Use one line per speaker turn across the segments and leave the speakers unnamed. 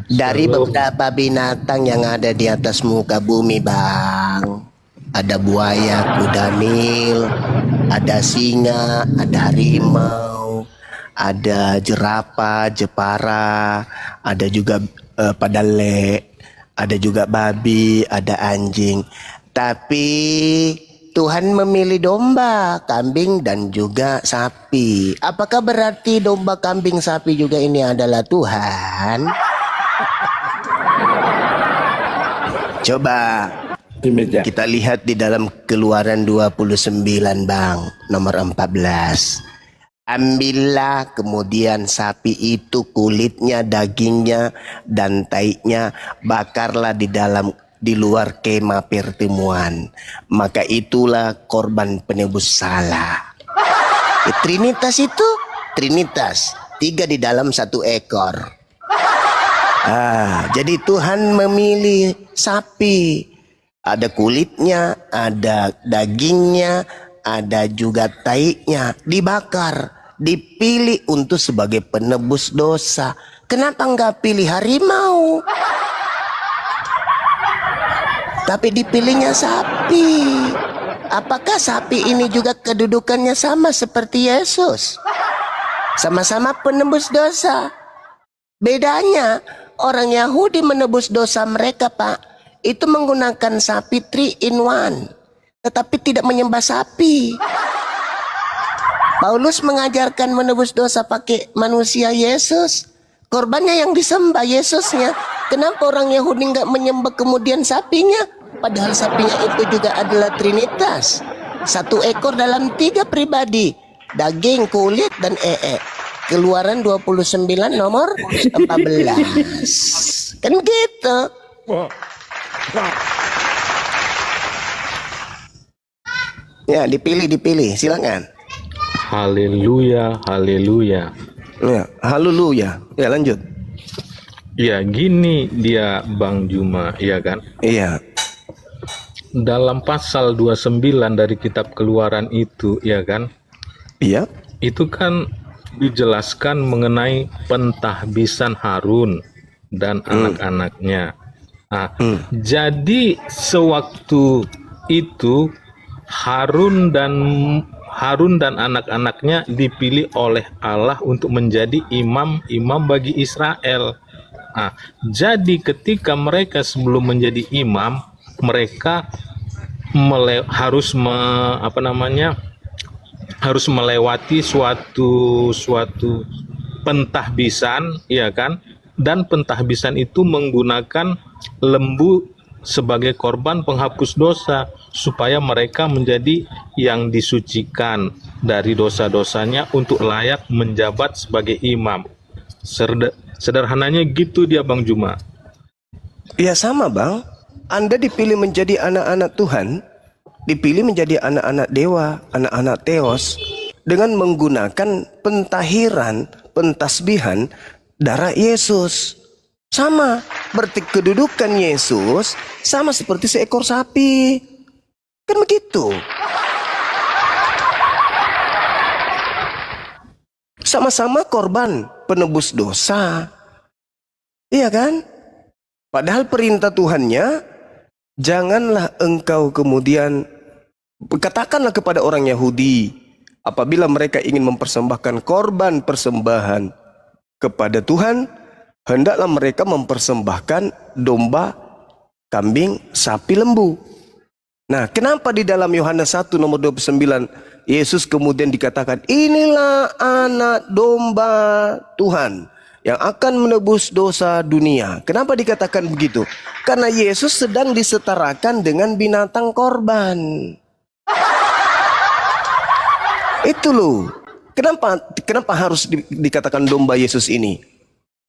Dari
Shalom.
beberapa binatang yang ada di atas muka bumi, Bang. Ada buaya, kuda Nil, ada singa, ada harimau, ada jerapah, jepara, ada juga padale, ada juga babi, ada anjing. Tapi Tuhan memilih domba, kambing, dan juga sapi. Apakah berarti domba, kambing, sapi juga ini adalah Tuhan? Coba kita lihat di dalam Keluaran 29, Bang, nomor 14. Ambillah kemudian sapi itu, kulitnya, dagingnya, dan taiknya, bakarlah di luar kemah pertemuan. Maka itulah korban penebus salah. Trinitas itu, Trinitas, 3 di dalam 1 ekor. Jadi Tuhan memilih sapi. Ada kulitnya, ada dagingnya, ada juga taiknya, dibakar, dipilih untuk sebagai penebus dosa. Kenapa enggak pilih harimau? Tapi dipilihnya sapi. Apakah sapi ini juga kedudukannya sama seperti Yesus? Sama-sama penebus dosa. Bedanya, orang Yahudi menebus dosa mereka, Pak, itu menggunakan sapi 3 in 1, tetapi tidak menyembah sapi. Paulus mengajarkan menebus dosa pakai manusia Yesus. Korbannya yang disembah Yesusnya. Kenapa orang Yahudi nggak menyembah kemudian sapinya? Padahal sapinya itu juga adalah Trinitas. 1 ekor dalam 3 pribadi. Daging, kulit, dan Keluaran 29 nomor 14. Kan gitu. Ya, dipilih, silakan.
Haleluya, haleluya.
Ya, haleluya. Ya, lanjut.
Ya, gini dia Bang Juma, ya kan?
Iya.
Dalam pasal 29 dari kitab Keluaran itu, ya kan?
Iya.
Itu kan dijelaskan mengenai pentahbisan Harun dan anak-anaknya. Jadi sewaktu itu Harun dan anak-anaknya dipilih oleh Allah untuk menjadi imam-imam bagi Israel. Jadi ketika mereka sebelum menjadi imam, mereka harus melewati suatu pentahbisan, ya kan? Dan pentahbisan itu menggunakan lembu sebagai korban penghapus dosa supaya mereka menjadi yang disucikan dari dosa-dosanya untuk layak menjabat sebagai imam. Sederhananya gitu dia Bang Juma.
Ya sama, Bang. Anda dipilih menjadi anak-anak Tuhan, dipilih menjadi anak-anak dewa, anak-anak Theos, dengan menggunakan pentahiran, pentasbihan darah Yesus. Sama, berarti kedudukan Yesus sama seperti seekor sapi. Kan begitu. Sama-sama korban penebus dosa. Iya kan? Padahal perintah Tuhannya, janganlah engkau kemudian, katakanlah kepada orang Yahudi, apabila mereka ingin mempersembahkan korban persembahan kepada Tuhan, hendaklah mereka mempersembahkan domba, kambing, sapi, lembu. Nah, kenapa di dalam Yohanes 1 nomor 29 Yesus kemudian dikatakan, inilah anak domba Tuhan yang akan menebus dosa dunia. Kenapa dikatakan begitu? Karena Yesus sedang disetarakan dengan binatang korban. Itu loh. Kenapa harus dikatakan domba Yesus ini?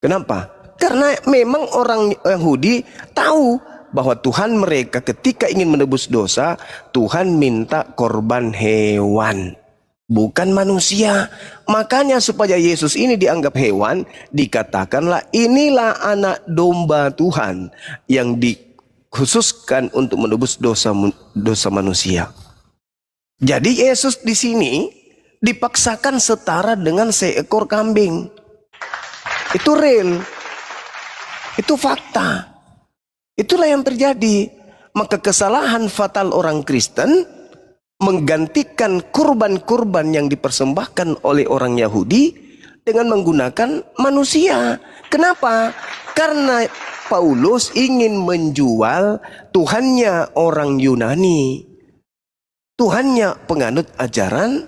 Kenapa? Karena memang orang Yahudi tahu bahwa Tuhan mereka ketika ingin menebus dosa, Tuhan minta korban hewan, bukan manusia. Makanya supaya Yesus ini dianggap hewan, dikatakanlah inilah anak domba Tuhan yang dikhususkan untuk menebus dosa manusia. Jadi Yesus di sini dipaksakan setara dengan seekor kambing. Itu real. Itu fakta. Itulah yang terjadi. Maka kesalahan fatal orang Kristen menggantikan kurban-kurban yang dipersembahkan oleh orang Yahudi dengan menggunakan manusia. Kenapa? Karena Paulus ingin menjual Tuhannya orang Yunani. Tuhannya penganut ajaran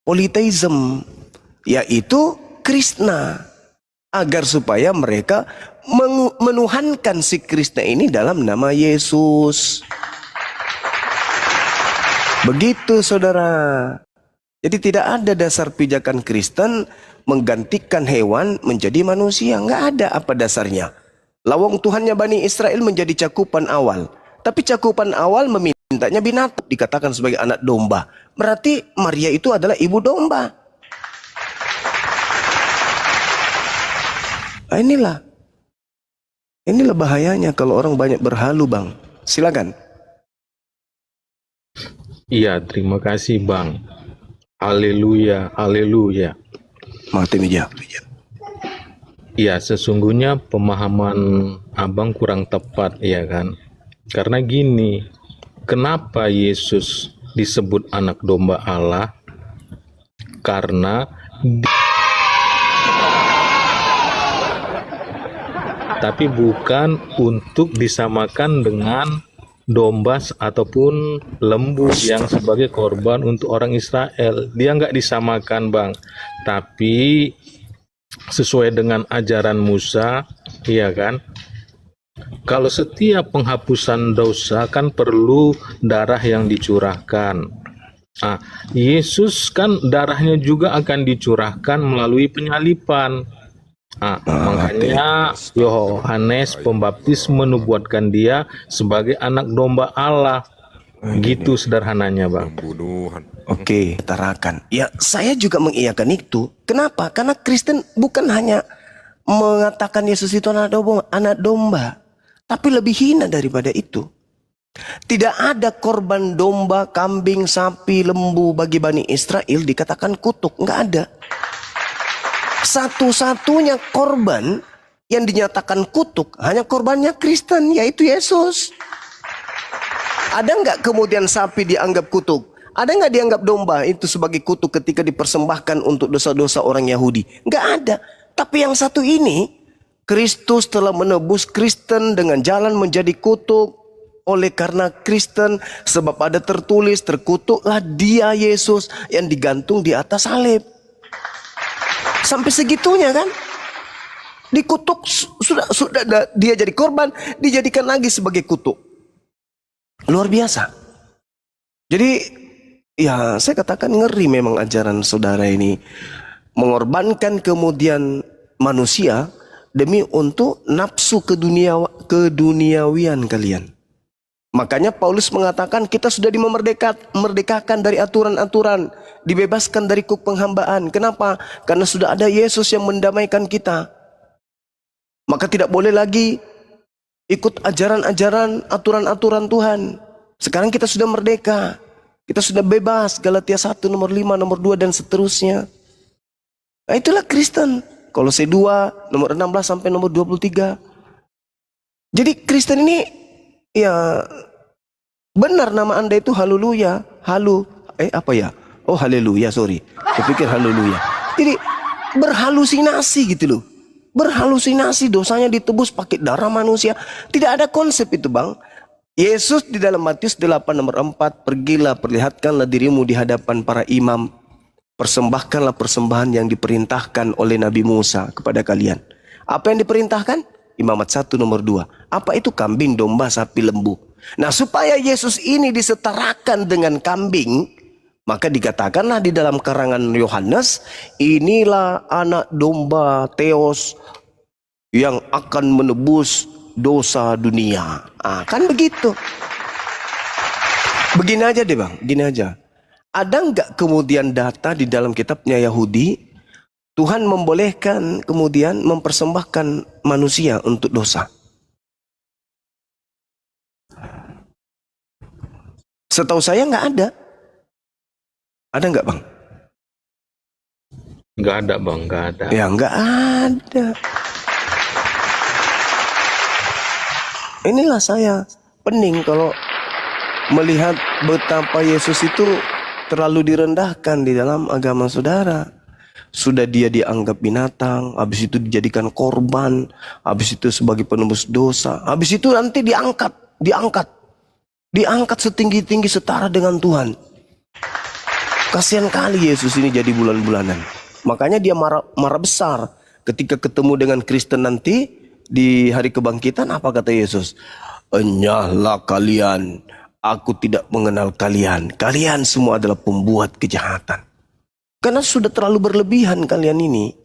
politeism, yaitu Krishna. Agar supaya mereka menuhankan si Krishna ini dalam nama Yesus. Begitu saudara. Jadi tidak ada dasar pijakan Kristen menggantikan hewan menjadi manusia. Nggak ada apa dasarnya. Lawang Tuhannya Bani Israel menjadi cakupan awal. Tapi cakupan awal memintanya binatang. Dikatakan sebagai anak domba. Berarti Maria itu adalah ibu domba. Nah, inilah bahayanya kalau orang banyak berhalu, Bang. Silakan.
Iya, terima kasih Bang. Haleluya, haleluya.
Mati meja.
Iya, sesungguhnya pemahaman Abang kurang tepat, ya kan? Karena gini, kenapa Yesus disebut anak domba Allah? Karena tapi bukan untuk disamakan dengan domba ataupun lembu yang sebagai korban untuk orang Israel. Dia nggak disamakan, Bang. Tapi sesuai dengan ajaran Musa, iya kan? Kalau setiap penghapusan dosa kan perlu darah yang dicurahkan. Nah, Yesus kan darahnya juga akan dicurahkan melalui penyalipan. Makanya Yohanes Pembaptis menubuatkan dia sebagai anak domba Allah. Gitu sederhananya, Bang.
Oke, utarakan. Ya, saya juga mengiyakan itu. Kenapa? Karena Kristen bukan hanya mengatakan Yesus itu anak domba, tapi lebih hina daripada itu. Tidak ada korban domba, kambing, sapi, lembu bagi Bani Israel dikatakan kutuk. Nggak ada. Satu-satunya korban yang dinyatakan kutuk hanya korbannya Kristen, yaitu Yesus. Ada nggak kemudian sapi dianggap kutuk? Ada nggak dianggap domba itu sebagai kutuk ketika dipersembahkan untuk dosa-dosa orang Yahudi? Nggak ada. Tapi yang satu ini, Kristus telah menebus Kristen dengan jalan menjadi kutuk. Oleh karena Kristen, sebab ada tertulis, terkutuklah dia Yesus yang digantung di atas salib. Sampai segitunya kan? Dikutuk, sudah dia jadi korban, dijadikan lagi sebagai kutuk. Luar biasa. Jadi ya saya katakan ngeri memang ajaran saudara ini. Mengorbankan kemudian manusia demi untuk nafsu keduniawian kalian. Makanya Paulus mengatakan kita sudah dimerdekakan dari aturan-aturan, dibebaskan dari kuk penghambaan. Kenapa? Karena sudah ada Yesus yang mendamaikan kita. Maka tidak boleh lagi ikut ajaran-ajaran, aturan-aturan Tuhan. Sekarang kita sudah merdeka. Kita sudah bebas. Galatia 1 nomor 5, nomor 2 dan seterusnya. Nah, itulah Kristen. Kolose 2 nomor 16 sampai nomor 23. Jadi Kristen ini ya benar nama Anda itu haleluya. Oh haleluya, sorry. Saya pikir haleluya. Jadi berhalusinasi gitu loh. Berhalusinasi, dosanya ditebus pakai darah manusia. Tidak ada konsep itu, Bang. Yesus di dalam Matius 8 nomor 4, pergilah perlihatkanlah dirimu di hadapan para imam. Persembahkanlah persembahan yang diperintahkan oleh Nabi Musa kepada kalian. Apa yang diperintahkan? Imamat 1 nomor 2. Apa itu? Kambing, domba, sapi, lembu. Nah, supaya Yesus ini disetarakan dengan kambing, maka dikatakanlah di dalam karangan Yohanes, inilah anak domba Theos yang akan menebus dosa dunia. Kan begitu. Begini aja deh, Bang, gini aja. Ada nggak kemudian data di dalam kitabnya Yahudi, Tuhan membolehkan kemudian mempersembahkan manusia untuk dosa? Setahu saya nggak ada. Ada nggak, Bang?
Nggak ada bang, nggak ada.
Ya nggak ada. Inilah saya pening kalau melihat betapa Yesus itu terlalu direndahkan di dalam agama saudara. Sudah dia dianggap binatang, habis itu dijadikan korban, habis itu sebagai penebus dosa, habis itu nanti diangkat setinggi-tinggi setara dengan Tuhan. Kasihan kali Yesus ini jadi bulan-bulanan. Makanya dia marah besar ketika ketemu dengan Kristen nanti di hari kebangkitan. Apa kata Yesus? Enyahlah kalian, aku tidak mengenal kalian. Kalian semua adalah pembuat kejahatan. Karena sudah terlalu berlebihan kalian ini.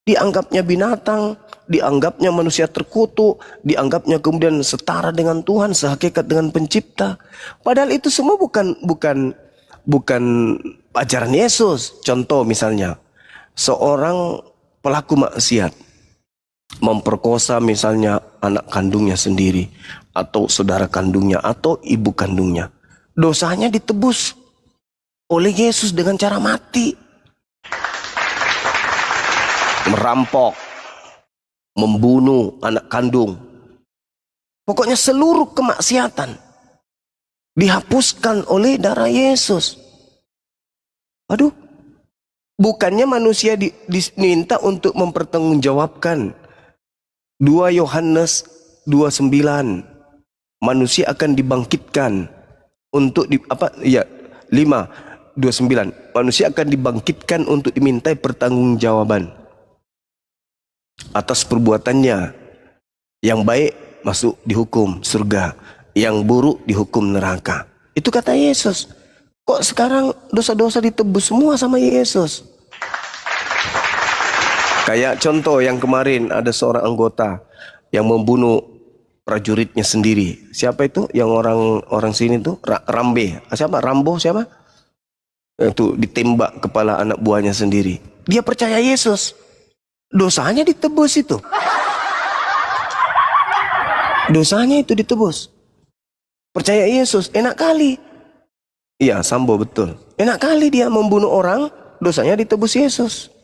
Dianggapnya binatang, dianggapnya manusia terkutuk, dianggapnya kemudian setara dengan Tuhan, sehakikat dengan pencipta. Padahal itu semua bukan ajaran Yesus. Contoh misalnya, seorang pelaku maksiat memperkosa misalnya anak kandungnya sendiri, atau saudara kandungnya, atau ibu kandungnya. Dosanya ditebus oleh Yesus dengan cara mati. Merampok, membunuh anak kandung. Pokoknya seluruh kemaksiatan dihapuskan oleh darah Yesus. Aduh, bukannya manusia diminta untuk mempertanggungjawabkan. 2 Yohanes 2:9, manusia akan dibangkitkan untuk 5:29, manusia akan dibangkitkan untuk dimintai pertanggungjawaban atas perbuatannya. Yang baik masuk dihukum surga, yang buruk dihukum neraka. Itu kata Yesus. Kok sekarang dosa-dosa ditebus semua sama Yesus? Kayak contoh yang kemarin ada seorang anggota yang membunuh prajuritnya sendiri. Siapa itu? Yang orang sini tuh Rambe. Siapa? Rambo siapa? Itu ditembak kepala anak buahnya sendiri. Dia percaya Yesus. Dosanya ditebus itu. Dosanya itu ditebus. Percaya Yesus, enak kali. Iya, Sambo betul. Enak kali dia membunuh orang, dosanya ditebus Yesus.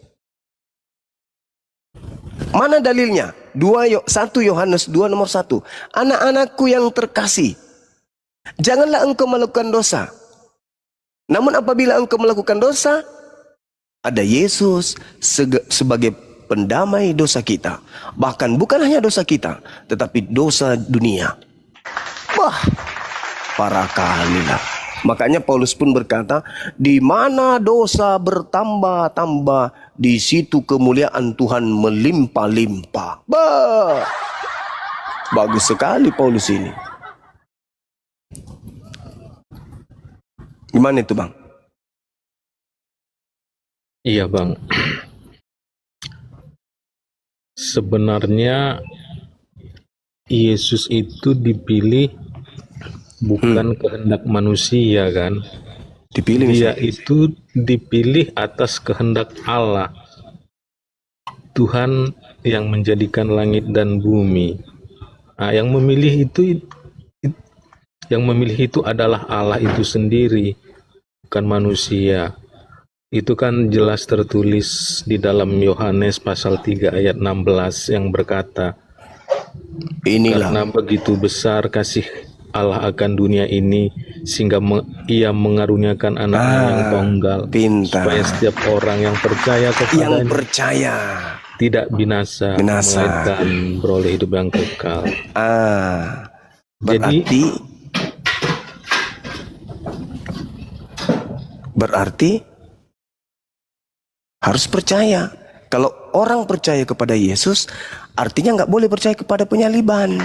Mana dalilnya? 1 Yohanes 2 nomor 1. Anak-anakku yang terkasih, janganlah engkau melakukan dosa. Namun apabila engkau melakukan dosa, ada Yesus sebagai pendamai dosa kita. Bahkan bukan hanya dosa kita, tetapi dosa dunia. Wah, parah kali lah. Makanya Paulus pun berkata, di mana dosa bertambah-tambah, di situ kemuliaan Tuhan melimpah-limpah. Bah, bagus sekali Paulus ini. Gimana itu bang?
Iya bang. Sebenarnya Yesus itu dipilih bukan kehendak manusia kan.
Dipilih
Dia
misalnya.
itu dipilih atas kehendak Allah. Tuhan yang menjadikan langit dan bumi. Nah, yang memilih itu adalah Allah itu sendiri, bukan manusia. Itu kan jelas tertulis di dalam Yohanes pasal 3 ayat 16 yang berkata,
Inilah.
karena begitu besar kasih Allah akan dunia ini, sehingga ia mengaruniakan anaknya yang tunggal,
pintar.
supaya setiap orang yang percaya kepadanya tidak binasa, melainkan beroleh hidup yang kekal.
Berarti harus percaya. Kalau orang percaya kepada Yesus, artinya nggak boleh percaya kepada penyaliban.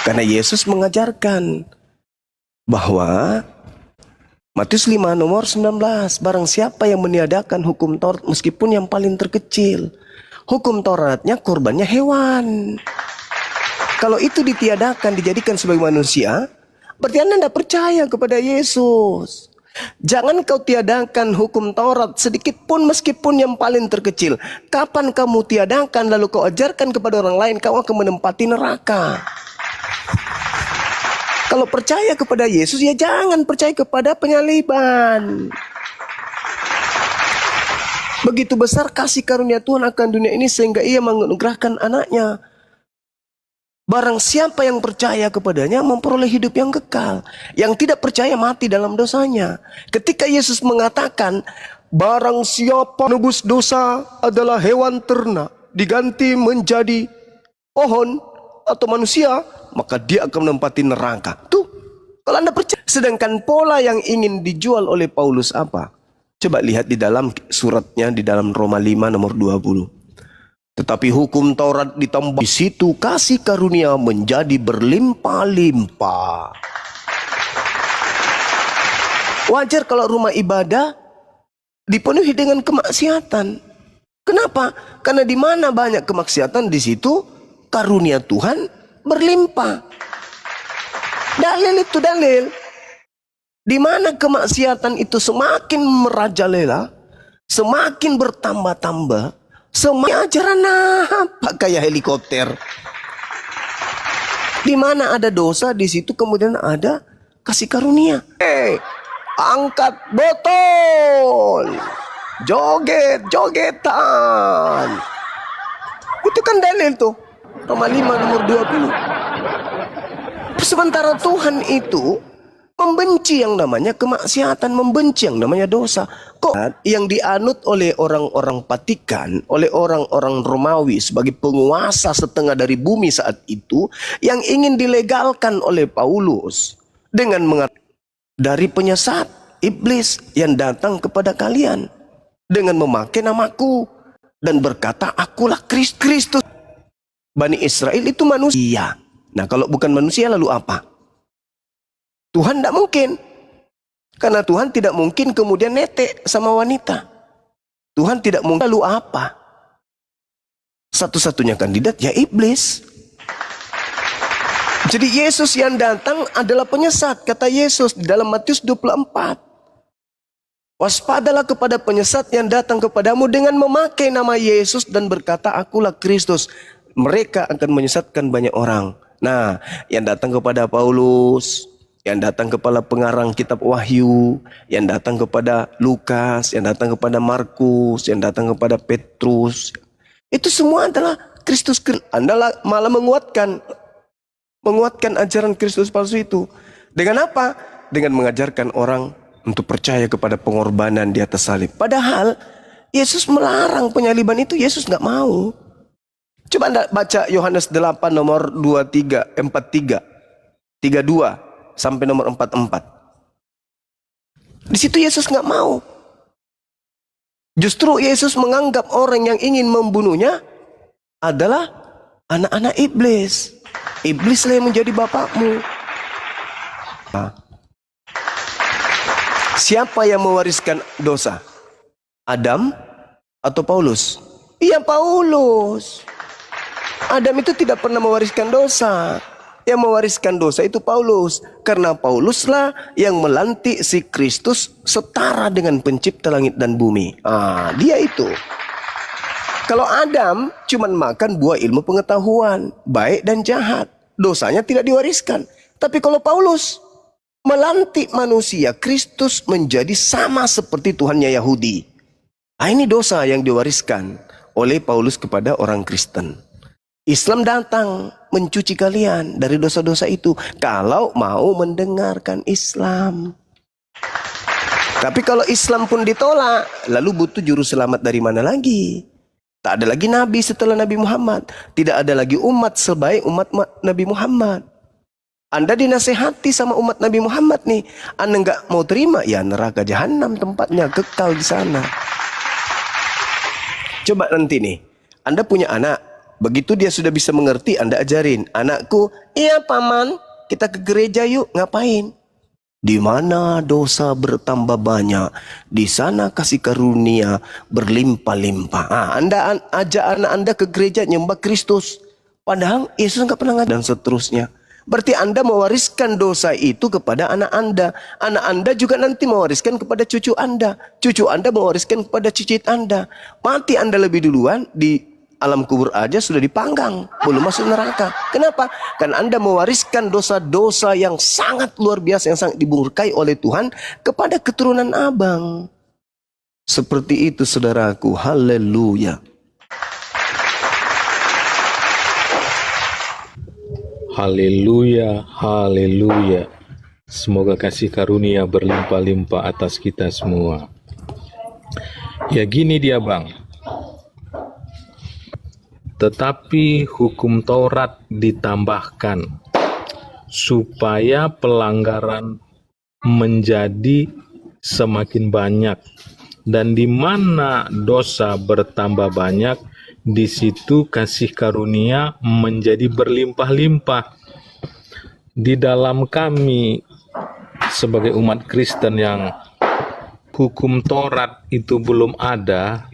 Karena Yesus mengajarkan bahwa Matius 5 nomor 19, barang siapa yang meniadakan hukum Taurat meskipun yang paling terkecil, hukum Tauratnya korbannya hewan. Kalau itu ditiadakan, dijadikan sebagai manusia, berarti Anda tidak percaya kepada Yesus. Jangan kau tiadakan hukum Taurat sedikit pun meskipun yang paling terkecil. Kapan kamu tiadakan lalu kau ajarkan kepada orang lain, kau akan menempati neraka. Kalau percaya kepada Yesus, ya jangan percaya kepada penyaliban. Begitu besar kasih karunia Tuhan akan dunia ini sehingga ia menganugerahkan anaknya. Barang siapa yang percaya kepadanya memperoleh hidup yang kekal. Yang tidak percaya mati dalam dosanya. Ketika Yesus mengatakan, barang siapa menebus dosa adalah hewan ternak diganti menjadi pohon atau manusia, maka dia akan menempati neraka. Tuh, kalau Anda percaya. Sedangkan pola yang ingin dijual oleh Paulus apa? Coba lihat di dalam suratnya di dalam Roma 5 nomor 20. Tetapi hukum Taurat ditambah, di situ kasih karunia menjadi berlimpah-limpah. Wajar kalau rumah ibadah dipenuhi dengan kemaksiatan. Kenapa? Karena di mana banyak kemaksiatan, di situ karunia Tuhan berlimpah. Dalil itu dalil. Di mana kemaksiatan itu semakin merajalela, semakin bertambah-tambah. Semua ajaran apa kayak helikopter. Di mana ada dosa, di situ kemudian ada kasih karunia. Angkat botol, joget-jogetan. Itu kan dalil tuh. Roma 5 nomor 20. Sementara Tuhan itu membenci yang namanya kemaksiatan, membenci yang namanya dosa. Kok yang dianut oleh orang-orang Vatikan, oleh orang-orang Romawi sebagai penguasa setengah dari bumi saat itu, yang ingin dilegalkan oleh Paulus dengan mengatakan, dari penyesat iblis yang datang kepada kalian dengan memakai namaku dan berkata, akulah Kristus. Bani Israel itu manusia. Nah, kalau bukan manusia lalu apa? Tuhan tidak mungkin. Karena Tuhan tidak mungkin kemudian netek sama wanita. Tuhan tidak mungkin. Lalu apa? Satu-satunya kandidat ya iblis. Jadi Yesus yang datang adalah penyesat. Kata Yesus di dalam Matius 24. Waspadalah kepada penyesat yang datang kepadamu dengan memakai nama Yesus dan berkata, akulah Kristus. Mereka akan menyesatkan banyak orang. Nah, yang datang kepada Paulus, yang datang kepada pengarang kitab Wahyu, yang datang kepada Lukas, yang datang kepada Markus, yang datang kepada Petrus, itu semua adalah Kristus. Anda malah menguatkan ajaran Kristus palsu itu. Dengan apa? Dengan mengajarkan orang untuk percaya kepada pengorbanan di atas salib. Padahal Yesus melarang penyaliban itu, Yesus nggak mau. Coba Anda baca Yohanes 8 nomor 23, 43, 32 sampai nomor 44. Di situ Yesus nggak mau. Justru Yesus menganggap orang yang ingin membunuhnya adalah anak-anak iblis. Iblislah yang menjadi bapakmu. Siapa yang mewariskan dosa? Adam atau Paulus? Iya, Paulus. Adam itu tidak pernah mewariskan dosa. Yang mewariskan dosa itu Paulus. Karena Pauluslah yang melantik si Kristus setara dengan pencipta langit dan bumi. Dia itu. Kalau Adam cuma makan buah ilmu pengetahuan, baik dan jahat, dosanya tidak diwariskan. Tapi kalau Paulus melantik manusia, Kristus menjadi sama seperti Tuhannya Yahudi. Ini dosa yang diwariskan oleh Paulus kepada orang Kristen. Islam datang mencuci kalian dari dosa-dosa itu kalau mau mendengarkan Islam. Tapi kalau Islam pun ditolak, lalu butuh juru selamat dari mana lagi? Tak ada lagi nabi setelah Nabi Muhammad. Tidak ada lagi umat sebaik umat Nabi Muhammad. Anda dinasehati sama umat Nabi Muhammad nih. Anda nggak mau terima, ya neraka jahanam tempatnya, kekal di sana. Coba nanti nih, Anda punya anak. Begitu dia sudah bisa mengerti, Anda ajarin. Anakku, iya paman, kita ke gereja yuk. Ngapain? Di mana dosa bertambah banyak, di sana kasih karunia berlimpah-limpah. Anda ajak anak Anda ke gereja nyembah Kristus. Padahal Yesus nggak pernah ngajar, dan seterusnya. Berarti Anda mewariskan dosa itu kepada anak Anda. Anak Anda juga nanti mewariskan kepada cucu Anda. Cucu Anda mewariskan kepada cicit Anda. Mati Anda lebih duluan, di alam kubur aja sudah dipanggang, belum masuk neraka. Kenapa? Karena Anda mewariskan dosa-dosa yang sangat luar biasa, yang sangat dimurkai oleh Tuhan kepada keturunan abang. Seperti itu saudaraku, haleluya.
Haleluya, haleluya. Semoga kasih karunia berlimpah-limpah atas kita semua. Ya gini dia bang. Tetapi hukum Taurat ditambahkan supaya pelanggaran menjadi semakin banyak, dan di mana dosa bertambah banyak, di situ kasih karunia menjadi berlimpah-limpah. Di dalam kami sebagai umat Kristen yang hukum Taurat itu belum ada,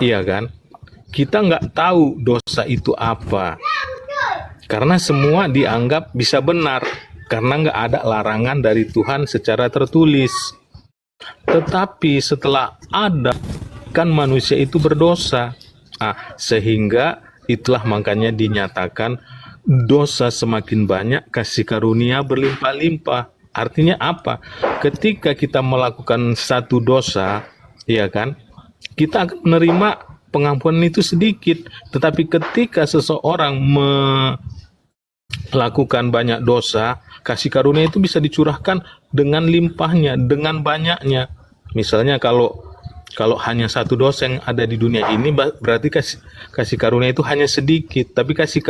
iya kan? Kita nggak tahu dosa itu apa. Karena semua dianggap bisa benar, karena nggak ada larangan dari Tuhan secara tertulis. Tetapi setelah ada, kan manusia itu berdosa. Sehingga itulah makanya dinyatakan dosa semakin banyak, kasih karunia berlimpah-limpah. Artinya apa? Ketika kita melakukan satu dosa, ya kan, kita akan menerima pengampunan itu sedikit. Tetapi ketika seseorang melakukan banyak dosa, kasih karunia itu bisa dicurahkan dengan limpahnya, dengan banyaknya. Misalnya kalau hanya satu dosa yang ada di dunia ini, berarti kasih karunia itu hanya sedikit. Tapi kasih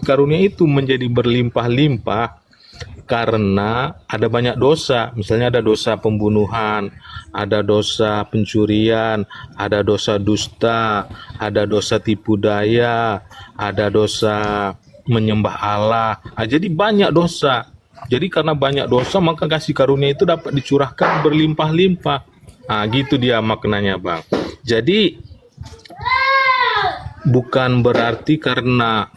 karunia itu menjadi berlimpah-limpah karena ada banyak dosa. Misalnya ada dosa pembunuhan, ada dosa pencurian, ada dosa dusta, ada dosa tipu daya, ada dosa menyembah Allah. Jadi banyak dosa. Jadi karena banyak dosa, maka kasih karunia itu dapat dicurahkan berlimpah-limpah. Gitu dia maknanya bang. Jadi bukan berarti karena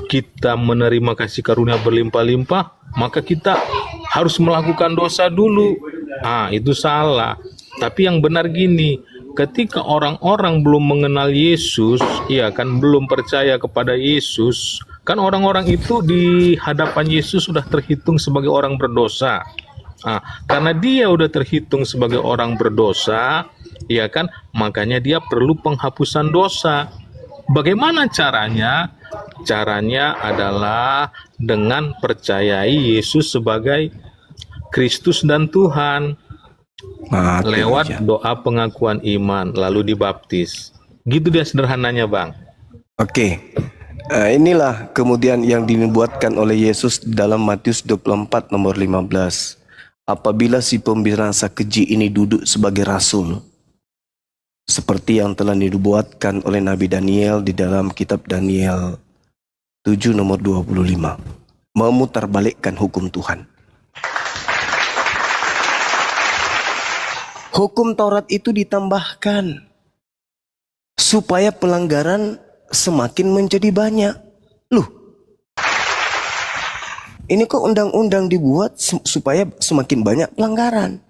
kita menerima kasih karunia berlimpah-limpah, maka kita harus melakukan dosa dulu. Itu salah. Tapi yang benar gini, ketika orang-orang belum mengenal Yesus, iya kan, belum percaya kepada Yesus, kan orang-orang itu di hadapan Yesus sudah terhitung sebagai orang berdosa. Karena dia udah terhitung sebagai orang berdosa, ya kan, makanya dia perlu penghapusan dosa. Bagaimana caranya? Caranya adalah dengan percayai Yesus sebagai Kristus dan Tuhan. Lewat doa pengakuan iman, lalu dibaptis. Gitu dia sederhananya bang.
Oke. Inilah kemudian yang dinubuatkan oleh Yesus dalam Matius 24 nomor 15. Apabila si pembinasa keji ini duduk sebagai rasul, seperti yang telah dinubuatkan oleh Nabi Daniel di dalam kitab Daniel 7 nomor 25, memutarbalikkan hukum Tuhan. Hukum Taurat itu ditambahkan supaya pelanggaran semakin menjadi banyak. Ini kok undang-undang dibuat supaya semakin banyak pelanggaran.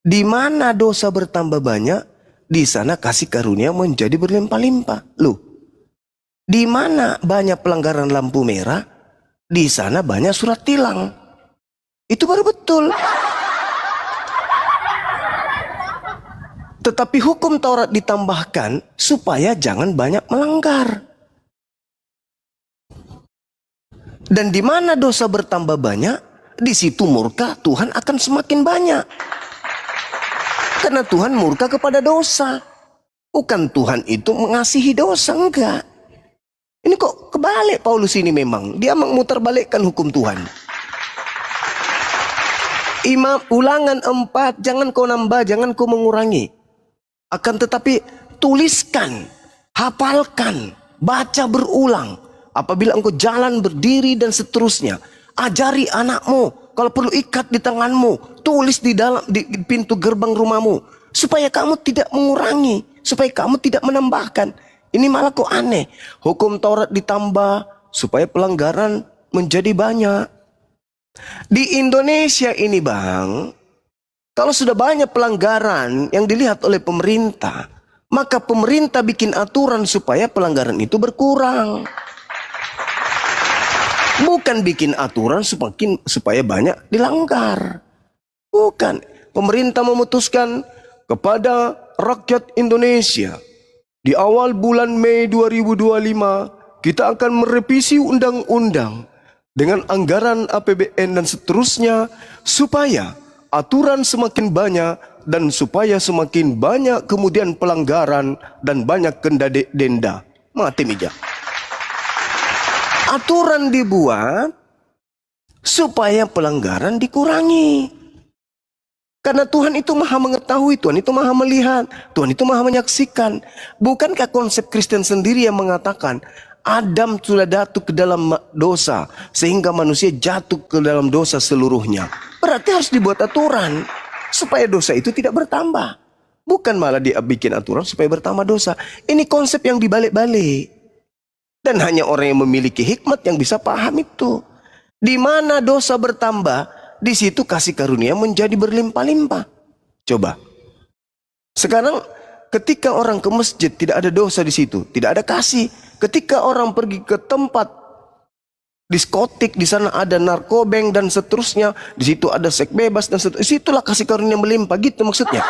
Di mana dosa bertambah banyak, di sana kasih karunia menjadi berlimpah-limpah. Di mana banyak pelanggaran lampu merah, di sana banyak surat tilang. Itu baru betul. Tetapi hukum Taurat ditambahkan supaya jangan banyak melanggar. Dan di mana dosa bertambah banyak, di situ murka Tuhan akan semakin banyak. Karena Tuhan murka kepada dosa. Bukan Tuhan itu mengasihi dosa, enggak. Ini kok kebalik Paulus ini memang. Dia memutarbalikkan hukum Tuhan. Ulangan 4, jangan kau nambah, jangan kau mengurangi. Akan tetapi tuliskan, hafalkan, baca berulang. Apabila engkau jalan, berdiri dan seterusnya, ajari anakmu. Kalau perlu ikat di tanganmu, tulis di pintu gerbang rumahmu, supaya kamu tidak mengurangi, supaya kamu tidak menambahkan. Ini malah kok aneh. Hukum Taurat ditambah supaya pelanggaran menjadi banyak. Di Indonesia ini bang, kalau sudah banyak pelanggaran yang dilihat oleh pemerintah, maka pemerintah bikin aturan supaya pelanggaran itu berkurang. Bukan bikin aturan supaya banyak dilanggar. Bukan. Pemerintah memutuskan kepada rakyat Indonesia, di awal bulan Mei 2025 kita akan merevisi undang-undang dengan anggaran APBN dan seterusnya, supaya aturan semakin banyak dan supaya semakin banyak kemudian pelanggaran dan banyak denda. Mati meja. Aturan dibuat supaya pelanggaran dikurangi. Karena Tuhan itu maha mengetahui, Tuhan itu maha melihat, Tuhan itu maha menyaksikan. Bukankah konsep Kristen sendiri yang mengatakan Adam sudah jatuh ke dalam dosa, sehingga manusia jatuh ke dalam dosa seluruhnya. Berarti harus dibuat aturan supaya dosa itu tidak bertambah. Bukan malah dia bikin aturan supaya bertambah dosa. Ini konsep yang dibalik-balik. Dan hanya orang yang memiliki hikmat yang bisa paham itu. Di mana dosa bertambah, di situ kasih karunia menjadi berlimpah-limpah. Coba. Sekarang ketika orang ke masjid tidak ada dosa di situ, tidak ada kasih. Ketika orang pergi ke tempat diskotik, di sana ada narkobeng dan seterusnya, di situ ada seks bebas dan seterusnya. Situlah kasih karunia melimpah, gitu maksudnya.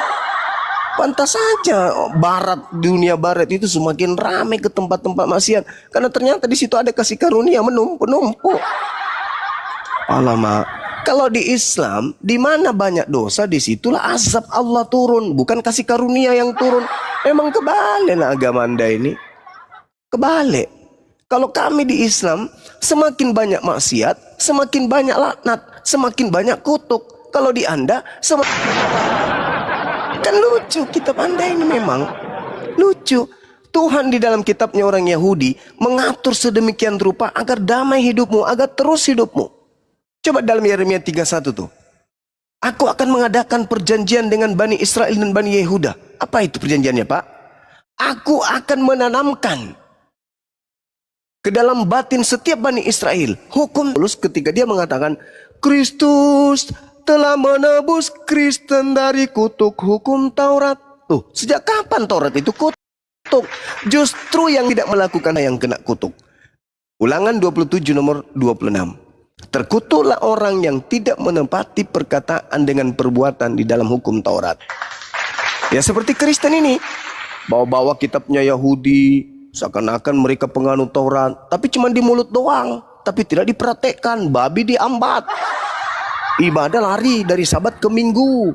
Pantas saja barat, dunia barat itu semakin ramai ke tempat-tempat maksiat, karena ternyata di situ ada kasih karunia menumpuk-numpuk. Alamak. Kalau di Islam, di mana banyak dosa, disitulah azab Allah turun, bukan kasih karunia yang turun. Emang kebalik lah agama Anda ini. Kebalik. Kalau kami di Islam, semakin banyak maksiat, semakin banyak laknat, semakin banyak kutuk. Kalau di Anda, kan lucu, kitab Anda ini memang lucu. Tuhan di dalam kitabnya orang Yahudi mengatur sedemikian rupa agar damai hidupmu, agar terus hidupmu. Coba dalam Yeremia 31 tuh. Aku akan mengadakan perjanjian dengan Bani Israel dan Bani Yehuda. Apa itu perjanjiannya, Pak? Aku akan menanamkan ke dalam batin setiap Bani Israel hukum. Terus ketika dia mengatakan Kristus telah menebus Kristen dari kutuk hukum Taurat. Tuh, sejak kapan Taurat itu kutuk? Justru yang tidak melakukan yang kena kutuk. Ulangan 27 nomor 26. Terkutuklah orang yang tidak menepati perkataan dengan perbuatan di dalam hukum Taurat. Ya seperti Kristen ini, bawa-bawa kitabnya Yahudi, seakan-akan mereka penganut Taurat, tapi cuma di mulut doang, tapi tidak dipraktekkan. Babi diambat, ibadah lari dari Sabat ke Minggu.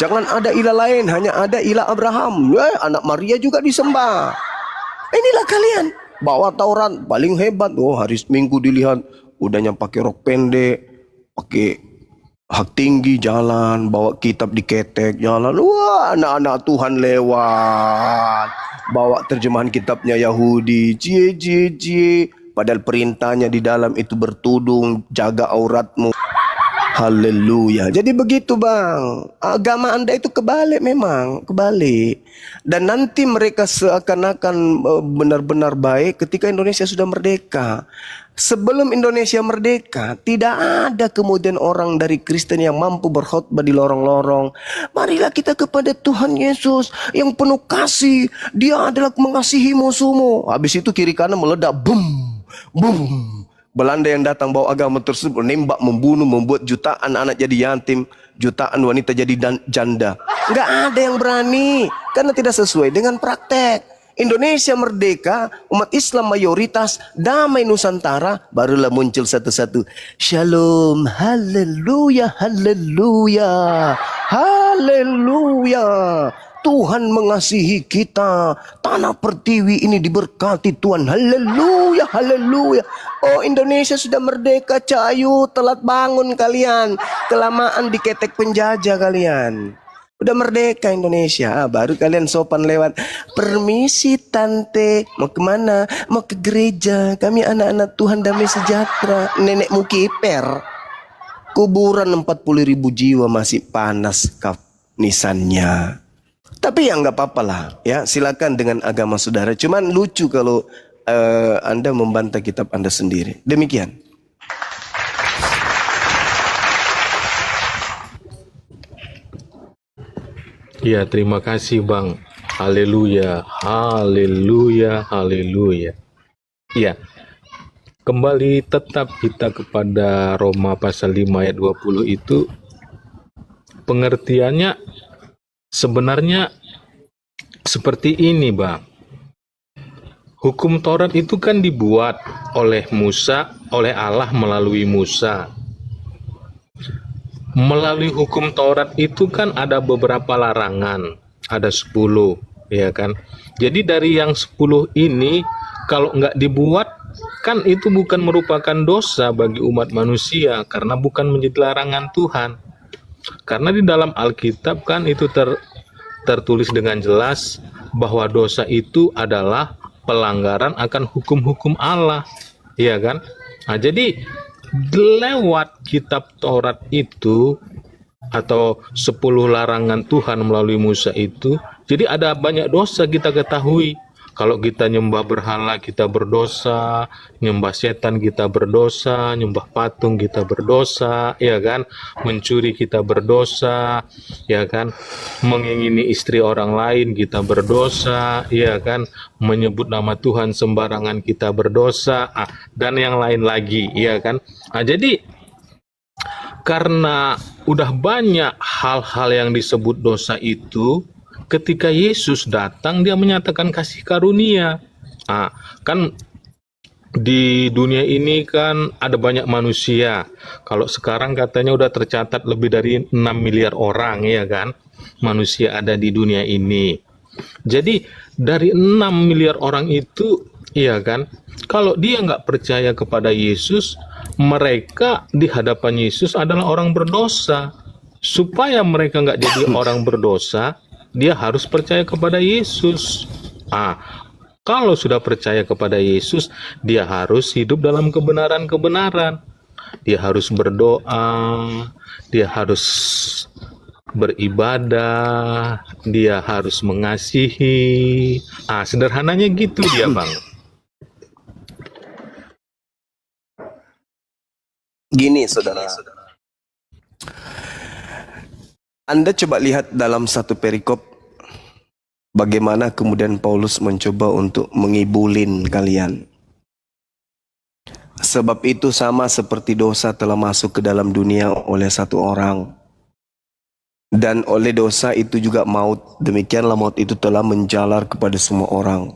Jangan ada ilah lain, hanya ada ilah Abraham. Anak Maria juga disembah. Inilah kalian, bawa Taurat paling hebat. Oh, hari Minggu dilihat udahnya pakai rok pendek, pakai hak tinggi jalan, bawa kitab diketek jalan. Wah, anak-anak Tuhan lewat, bawa terjemahan kitabnya Yahudi, cie. Padahal perintahnya di dalam itu bertudung, jaga auratmu. Haleluya. Jadi begitu bang, agama Anda itu kebalik, memang kebalik. Dan nanti mereka seakan-akan benar-benar baik ketika Indonesia sudah merdeka. Sebelum Indonesia merdeka, tidak ada kemudian orang dari Kristen yang mampu berkhotbah di lorong-lorong. Marilah kita kepada Tuhan Yesus yang penuh kasih. Dia adalah mengasihi musuhmu. Habis itu kiri kanan meledak, boom, boom. Belanda yang datang bawa agama tersebut menembak, membunuh, membuat jutaan anak jadi yatim, jutaan wanita jadi janda. Nggak ada yang berani karena tidak sesuai dengan praktek. Indonesia merdeka, umat Islam mayoritas, damai Nusantara, barulah muncul satu-satu. Shalom, haleluya, haleluya, haleluya. Tuhan mengasihi kita. Tanah pertiwi ini diberkati Tuhan. Haleluya, haleluya. Oh, Indonesia sudah merdeka, cahayu, telat bangun kalian. Kelamaan diketek penjajah kalian. Udah merdeka Indonesia, baru kalian sopan lewat. Permisi tante, mau kemana? Mau ke gereja. Kami anak-anak Tuhan damai sejahtera. Nenekmu kiper. Kuburan 40.000 jiwa masih panas nisannya. Tapi ya nggak apa-apa lah, ya silakan dengan agama saudara. Cuman lucu kalau Anda membantah kitab Anda sendiri. Demikian.
Ya, terima kasih Bang. Haleluya, haleluya, haleluya. Ya, kembali tetap kita kepada Roma pasal 5 ayat 20 itu, pengertiannya sebenarnya seperti ini, Bang. Hukum Taurat itu kan dibuat oleh Musa, oleh Allah melalui Musa. Melalui hukum Taurat itu kan ada beberapa larangan, ada 10, ya kan. Jadi dari yang 10 ini, kalau nggak dibuat, kan itu bukan merupakan dosa bagi umat manusia, karena bukan menjadi larangan Tuhan. Karena di dalam Alkitab kan itu tertulis dengan jelas bahwa dosa itu adalah pelanggaran akan hukum-hukum Allah, ya kan? Nah, jadi lewat kitab Taurat itu atau 10 larangan Tuhan melalui Musa itu, jadi ada banyak dosa kita ketahui. Kalau kita nyembah berhala kita berdosa, nyembah setan kita berdosa, nyembah patung kita berdosa, ya kan? Mencuri kita berdosa, ya kan? Mengingini istri orang lain kita berdosa, ya kan? Menyebut nama Tuhan sembarangan kita berdosa, dan yang lain lagi, ya kan? Nah, jadi karena udah banyak hal-hal yang disebut dosa itu, ketika Yesus datang, dia menyatakan kasih karunia. Kan di dunia ini kan ada banyak manusia. Kalau sekarang katanya udah tercatat lebih dari 6 miliar orang, ya kan? Manusia ada di dunia ini. Jadi dari 6 miliar orang itu, ya kan? Kalau dia nggak percaya kepada Yesus, mereka di hadapan Yesus adalah orang berdosa. Supaya mereka nggak jadi orang berdosa, dia harus percaya kepada Yesus. Kalau sudah percaya kepada Yesus, dia harus hidup dalam kebenaran-kebenaran. Dia harus berdoa, dia harus beribadah, dia harus mengasihi. Sederhananya gitu dia, Bang.
Gini, saudara. Anda coba lihat dalam satu perikop bagaimana kemudian Paulus mencoba untuk mengibulin kalian. Sebab itu sama seperti dosa telah masuk ke dalam dunia oleh satu orang. Dan oleh dosa itu juga maut. Demikianlah maut itu telah menjalar kepada semua orang.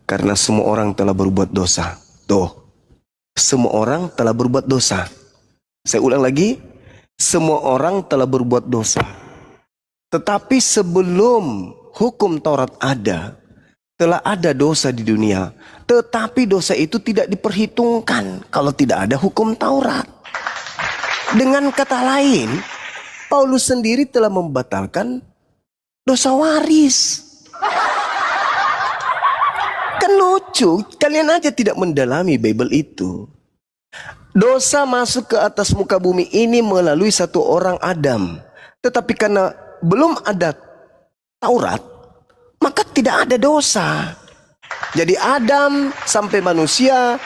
Karena semua orang telah berbuat dosa. Tuh, semua orang telah berbuat dosa. Saya ulang lagi. Semua orang telah berbuat dosa. Tetapi sebelum hukum Taurat ada, telah ada dosa di dunia. Tetapi dosa itu tidak diperhitungkan kalau tidak ada hukum Taurat. Dengan kata lain, Paulus sendiri telah membatalkan dosa waris. Kan lucu, kalian aja tidak mendalami Bible itu. Dosa masuk ke atas muka bumi ini melalui satu orang Adam. Tetapi karena belum ada Taurat, maka tidak ada dosa. Jadi Adam sampai manusia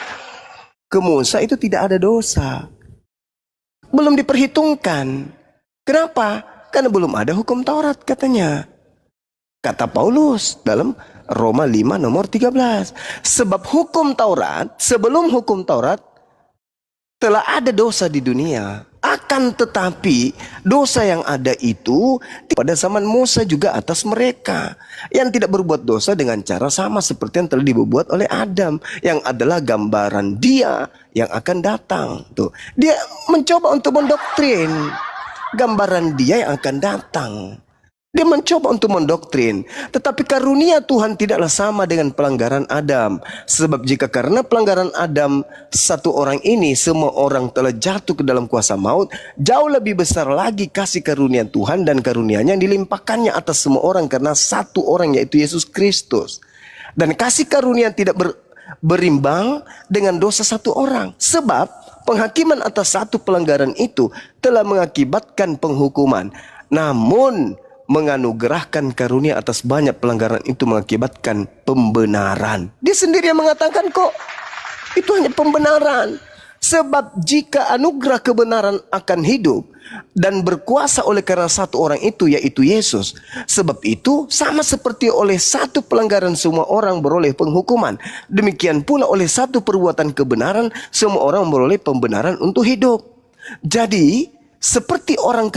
ke Musa itu tidak ada dosa. Belum diperhitungkan. Kenapa? Karena belum ada hukum Taurat katanya. Kata Paulus dalam Roma 5 nomor 13. Sebab hukum Taurat, sebelum hukum Taurat, telah ada dosa di dunia. Akan tetapi dosa yang ada itu pada zaman Musa juga atas mereka yang tidak berbuat dosa dengan cara sama seperti yang telah dibuat oleh Adam, yang adalah gambaran dia yang akan datang. Tuh, dia mencoba untuk mendoktrin gambaran dia yang akan datang. Dia mencoba untuk mendoktrin. Tetapi karunia Tuhan tidaklah sama dengan pelanggaran Adam. Sebab jika karena pelanggaran Adam, satu orang ini, semua orang telah jatuh ke dalam kuasa maut, jauh lebih besar lagi kasih karunia Tuhan dan karunia-Nya yang dilimpahkannya atas semua orang karena satu orang, yaitu Yesus Kristus. Dan kasih karunia tidak berimbang dengan dosa satu orang. Sebab penghakiman atas satu pelanggaran itu telah mengakibatkan penghukuman. Namun menganugerahkan karunia atas banyak pelanggaran itu mengakibatkan pembenaran. Dia sendiri yang mengatakan kok itu hanya pembenaran. Sebab jika anugerah kebenaran akan hidup dan berkuasa oleh karena satu orang itu, yaitu Yesus. Sebab itu sama seperti oleh satu pelanggaran semua orang beroleh penghukuman, demikian pula oleh satu perbuatan kebenaran semua orang beroleh pembenaran untuk hidup. Jadi seperti orang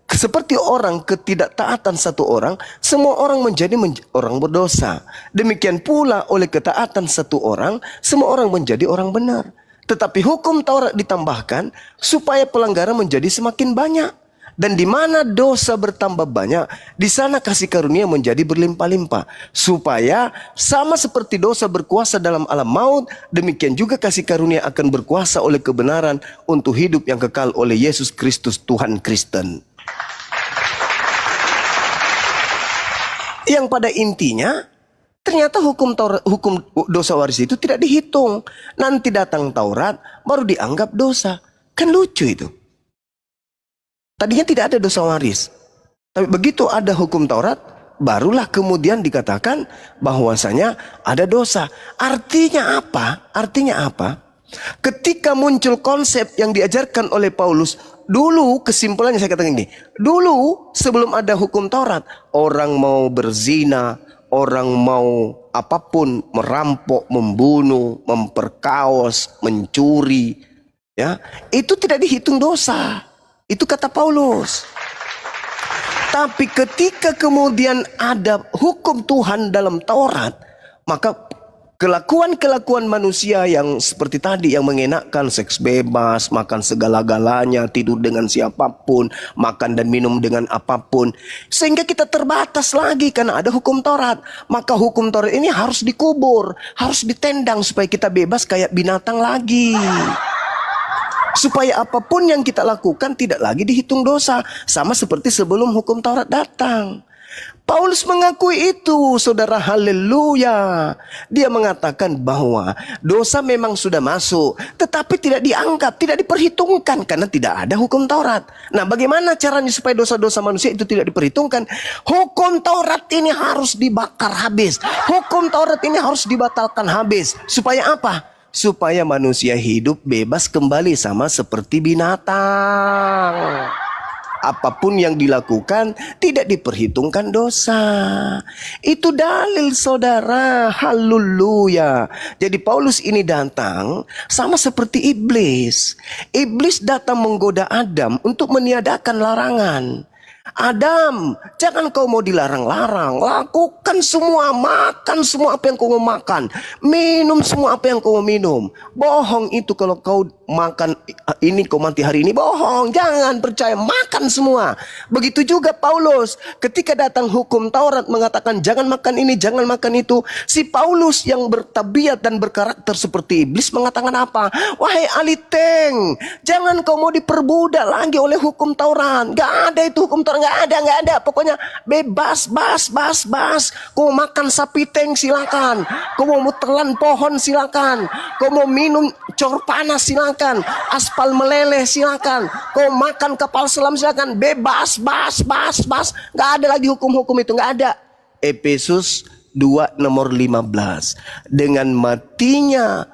Seperti orang ketidaktaatan satu orang, semua orang menjadi orang berdosa. Demikian pula oleh ketaatan satu orang, semua orang menjadi orang benar. Tetapi hukum Taurat ditambahkan supaya pelanggaran menjadi semakin banyak. Dan di mana dosa bertambah banyak, di sana kasih karunia menjadi berlimpah-limpah. Supaya sama seperti dosa berkuasa dalam alam maut, demikian juga kasih karunia akan berkuasa oleh kebenaran untuk hidup yang kekal oleh Yesus Kristus Tuhan Kristen. Yang pada intinya, ternyata hukum dosa waris itu tidak dihitung. Nanti datang Taurat, baru dianggap dosa. Kan lucu itu. Tadinya tidak ada dosa waris. Tapi begitu ada hukum Taurat, barulah kemudian dikatakan bahwasanya ada dosa. Artinya apa? Artinya apa? Ketika muncul konsep yang diajarkan oleh Paulus, dulu kesimpulannya saya katakan gini, dulu sebelum ada hukum Taurat, orang mau berzina, orang mau apapun, merampok, membunuh, memperkaos, mencuri, ya, itu tidak dihitung dosa. Itu kata Paulus. Tapi ketika kemudian ada hukum Tuhan dalam Taurat, maka kelakuan-kelakuan manusia yang seperti tadi, yang mengenakan, seks bebas, makan segala-galanya, tidur dengan siapapun, makan dan minum dengan apapun, sehingga kita terbatas lagi karena ada hukum Taurat. Maka hukum Taurat ini harus dikubur, harus ditendang supaya kita bebas kayak binatang lagi. Supaya apapun yang kita lakukan tidak lagi dihitung dosa. Sama seperti sebelum hukum Taurat datang. Paulus mengakui itu, saudara, haleluya. Dia mengatakan bahwa dosa memang sudah masuk, tetapi tidak dianggap, tidak diperhitungkan karena tidak ada hukum Taurat. Nah, bagaimana caranya supaya dosa-dosa manusia itu tidak diperhitungkan? Hukum Taurat ini harus dibakar habis. Hukum Taurat ini harus dibatalkan habis. Supaya apa? Supaya manusia hidup bebas kembali sama seperti binatang. Apapun yang dilakukan tidak diperhitungkan dosa. Itu dalil, saudara. Haleluya. Jadi Paulus ini datang sama seperti iblis. Iblis datang menggoda Adam untuk meniadakan larangan. Adam, jangan kau mau dilarang-larang. Lakukan semua, makan semua apa yang kau mau makan, minum semua apa yang kau mau minum. Bohong itu kalau kau makan ini kau mati hari ini. Bohong, jangan percaya, makan semua. Begitu juga Paulus, ketika datang hukum Taurat mengatakan jangan makan ini, jangan makan itu. Si Paulus yang bertabiat dan berkarakter seperti iblis mengatakan apa? Wahai ahli teng, jangan kau mau diperbudak lagi oleh hukum Taurat. Gak ada itu hukum Taurat, gak ada. Pokoknya bebas, bas. Kau makan sapi teng silakan. Kau mau telan pohon silakan. Kau mau minum cor panas silakan. Aspal meleleh silakan. Kau makan kapal selam silakan. Bebas, bas. Gak ada lagi hukum-hukum itu, gak ada. Efesus 2 nomor 15. Dengan matinya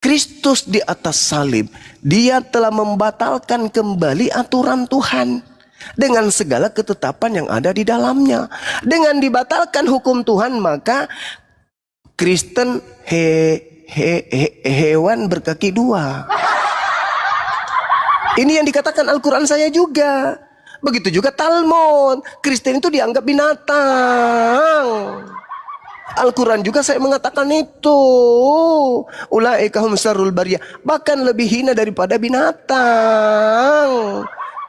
Kristus di atas salib, Dia telah membatalkan kembali aturan Tuhan dengan segala ketetapan yang ada di dalamnya. Dengan dibatalkan hukum Tuhan, maka Kristen hewan berkaki dua. Ini yang dikatakan Al-Quran saya juga. Begitu juga Talmud. Kristen itu dianggap binatang. Al-Quran juga saya mengatakan itu. Ulaika hum syarrul bariyah, bahkan lebih hina daripada binatang.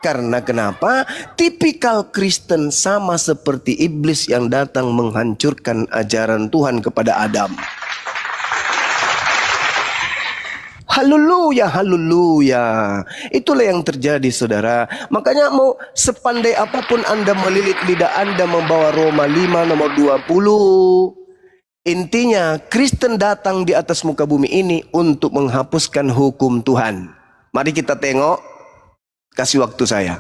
Karena kenapa? Tipikal Kristen sama seperti iblis yang datang menghancurkan ajaran Tuhan kepada Adam. Haleluya, haleluya. Itulah yang terjadi, saudara. Makanya mau sepandai apapun Anda melilit lidah Anda membawa Roma 5 nomor 20. Intinya Kristen datang di atas muka bumi ini untuk menghapuskan hukum Tuhan. Mari kita tengok. Kasih waktu saya.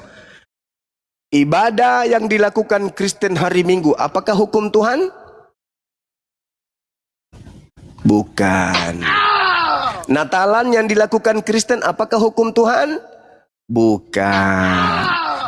Ibadah yang dilakukan Kristen hari Minggu, apakah hukum Tuhan? Bukan. Natalan yang dilakukan Kristen, apakah hukum Tuhan? Bukan.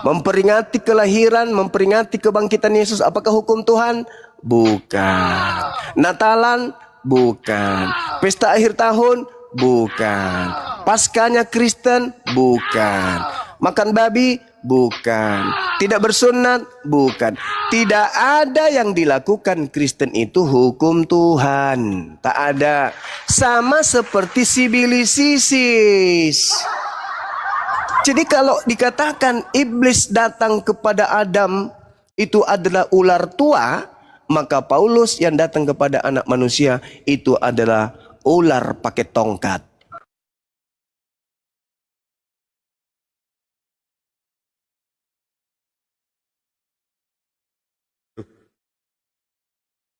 Memperingati kelahiran, memperingati kebangkitan Yesus, apakah hukum Tuhan? Bukan. Natalan? Bukan. Pesta akhir tahun? Bukan. Paskanya Kristen? Bukan. Makan babi? Bukan. Tidak bersunat? Bukan. Tidak ada yang dilakukan Kristen itu hukum Tuhan. Tak ada. Sama seperti sibilisisis. Jadi kalau dikatakan iblis datang kepada Adam itu adalah ular tua, maka Paulus yang datang kepada anak manusia itu adalah ular pakai tongkat.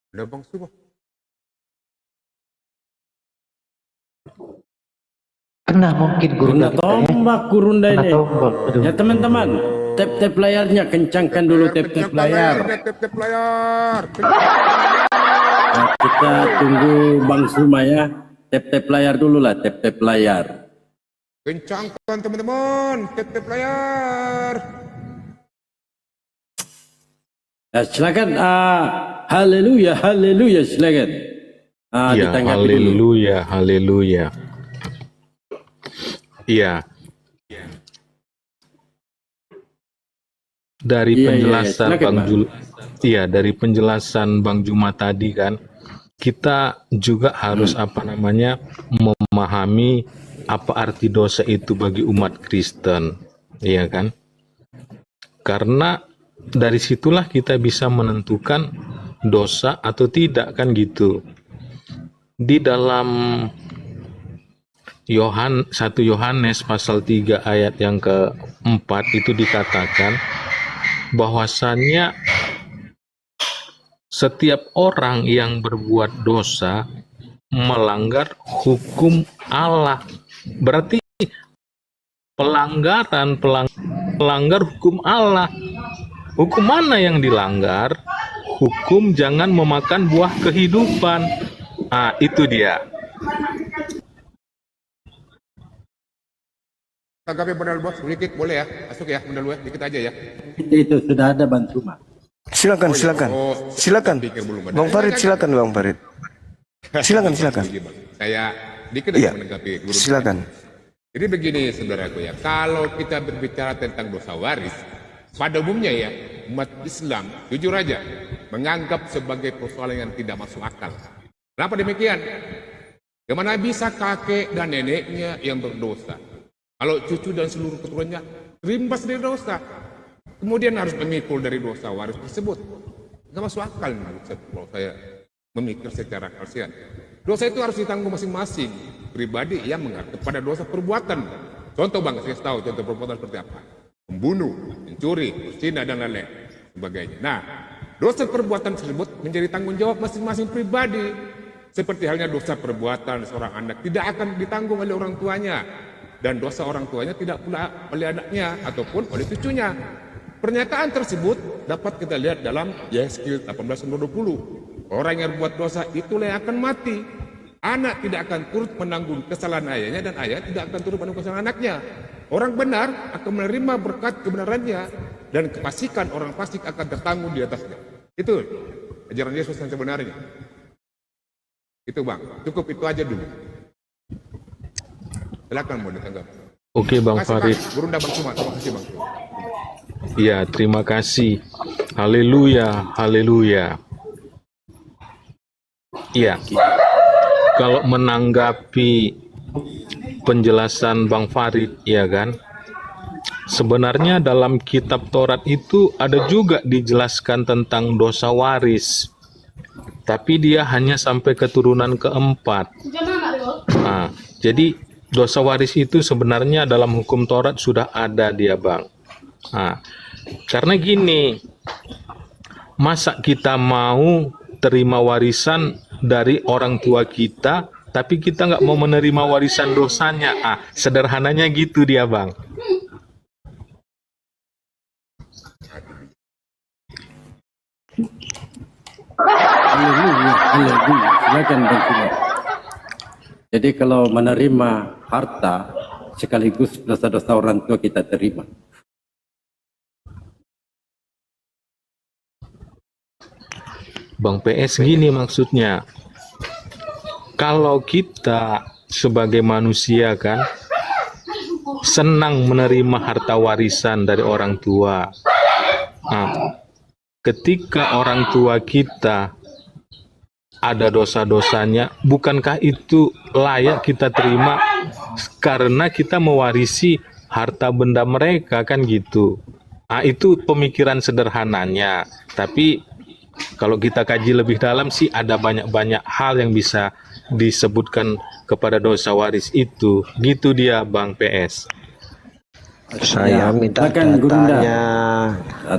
Udah bang semua.
Kena mungkin guru
Kena
kita ya.
tombak gurunda
Kena
ini.
tombak. Aduh.
Ya teman-teman, tap-tap layarnya, kencangkan dulu tap-tap layar.
Tap layar.
Nah, kita tunggu Bang Suma ya. Tap-tap layar dulu lah, tap-tap layar.
Kencangkan teman-teman. Tap layar.
Ya, silakan. Haleluya, haleluya, silakan.
Ya,
Ditanggapi dulu.
haleluya, haleluya. Iya. Dari
Iya,
penjelasan
silakan,
Bang
Bang.
dari penjelasan Bang Juma tadi kan, kita juga harus memahami apa arti dosa itu bagi umat Kristen, iya kan? Karena dari situlah kita bisa menentukan dosa atau tidak kan gitu. Di dalam 1 Yohanes pasal 3 ayat yang ke-4 itu dikatakan bahwasannya setiap orang yang berbuat dosa melanggar hukum Allah. Berarti pelanggar hukum Allah. Hukum mana yang dilanggar? Hukum jangan memakan buah kehidupan. Itu dia.
Tanggapi modal bos, sedikit boleh ya? Masuk ya, modal gue, dikit aja ya.
Itu sudah ada Bang Suma.
Silakan, silakan. Silakan.
Pikir belum ada.
Bang Farid, silakan Bang Farid. Silakan, silakan.
Begini, Bang. Saya dikit
Iya.
aja menanggapi guru.
Silakan.
Jadi begini saudaraku ya, kalau kita berbicara tentang dosa waris, pada umumnya ya, umat Islam, jujur aja, menganggap sebagai persoalan yang tidak masuk akal. Kenapa demikian? Bagaimana bisa kakek dan neneknya yang berdosa? Kalau cucu dan seluruh keturunannya terimbas dari dosa, kemudian harus memikul dari dosa waris tersebut. Nggak masuk akal kalau saya memikir secara kalsian. Dosa itu harus ditanggung masing-masing pribadi yang mengarah kepada dosa perbuatan. Contoh bang, saya tahu contoh perbuatan seperti apa: membunuh, mencuri, berzina dan lain-lain sebagainya. Nah, dosa perbuatan tersebut menjadi tanggung jawab masing-masing pribadi. Seperti halnya dosa perbuatan seorang anak tidak akan ditanggung oleh orang tuanya, dan dosa orang tuanya tidak pula oleh anaknya ataupun oleh cucunya. Pernyataan tersebut dapat kita lihat dalam Yeskil 18:20. Orang yang berbuat dosa itulah yang akan mati. Anak tidak akan turut menanggung kesalahan ayahnya, dan ayah tidak akan turut menanggung kesalahan anaknya. Orang benar akan menerima berkat kebenarannya, dan kefasikan orang fasik akan tertanggung di atasnya. Itu ajaran Yesus yang sebenarnya. Itu bang, cukup itu aja dulu. Silakan mau ditanggapi.
Oke Bang
Terima kasih,
Farid.
Bang. Gurunda Bang Suma, terima kasih Bang.
Ya, terima kasih. Haleluya, haleluya. Iya. Kalau menanggapi penjelasan Bang Farid, ya kan? Sebenarnya dalam kitab Taurat itu ada juga dijelaskan tentang dosa waris. Tapi dia hanya sampai keturunan keempat. Jadi dosa waris itu sebenarnya dalam hukum Taurat sudah ada dia bang. Karena gini, masa kita mau terima warisan dari orang tua kita, tapi kita nggak mau menerima warisan dosanya? Sederhananya gitu dia bang.
Haleluya, haleluya. Silakan Bang Suma. Jadi kalau menerima harta sekaligus dosa-dosa orang tua kita terima.
Bang PS gini maksudnya, kalau kita sebagai manusia kan, senang menerima harta warisan dari orang tua. Nah, ketika orang tua kita ada dosa-dosanya, bukankah itu layak kita terima karena kita mewarisi harta benda mereka, kan gitu. Nah, itu pemikiran sederhananya. Tapi kalau kita kaji lebih dalam sih ada banyak-banyak hal yang bisa disebutkan kepada dosa waris itu. Gitu dia, Bang PS.
Saya minta
Silakan, Gurunda.
datanya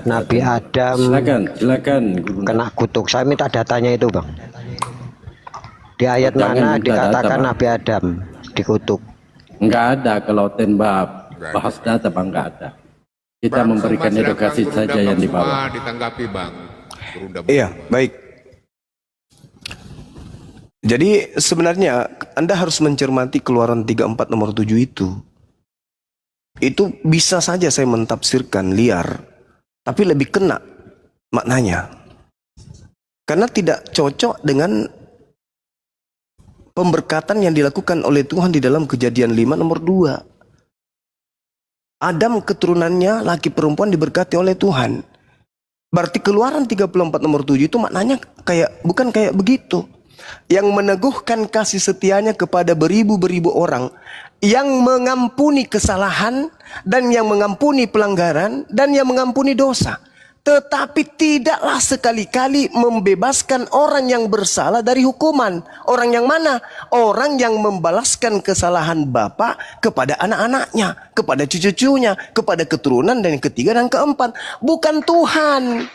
Nabi Adam
Silakan Gurunda.
kena kutuk. Saya minta datanya itu, Bang. Di ayat
Jangan
mana
minta
dikatakan
data, Bang.
Nabi Adam dikutuk?
Enggak ada kalau tembak bahas data, Bang, enggak ada. Kita
Bang,
memberikan
silakan
edukasi
Gurunda,
saja
Bang
yang di
Suma
bawah.
ditanggapi, Bang. Gurunda, Bang.
Iya, baik. Jadi sebenarnya Anda harus mencermati Keluaran 34 nomor 7 itu. Itu bisa saja saya mentafsirkan liar, tapi lebih kena maknanya. Karena tidak cocok dengan pemberkatan yang dilakukan oleh Tuhan di dalam Kejadian 5 nomor 2. Adam keturunannya laki perempuan diberkati oleh Tuhan. Berarti Keluaran 34 nomor 7 itu maknanya bukan kayak begitu. Yang meneguhkan kasih setianya kepada beribu-beribu orang, yang mengampuni kesalahan dan yang mengampuni pelanggaran dan yang mengampuni dosa. Tetapi tidaklah sekali-kali membebaskan orang yang bersalah dari hukuman. Orang yang mana? Orang yang membalaskan kesalahan bapa kepada anak-anaknya, kepada cucu-cucunya, kepada keturunan dan yang ketiga dan keempat. Bukan Tuhan.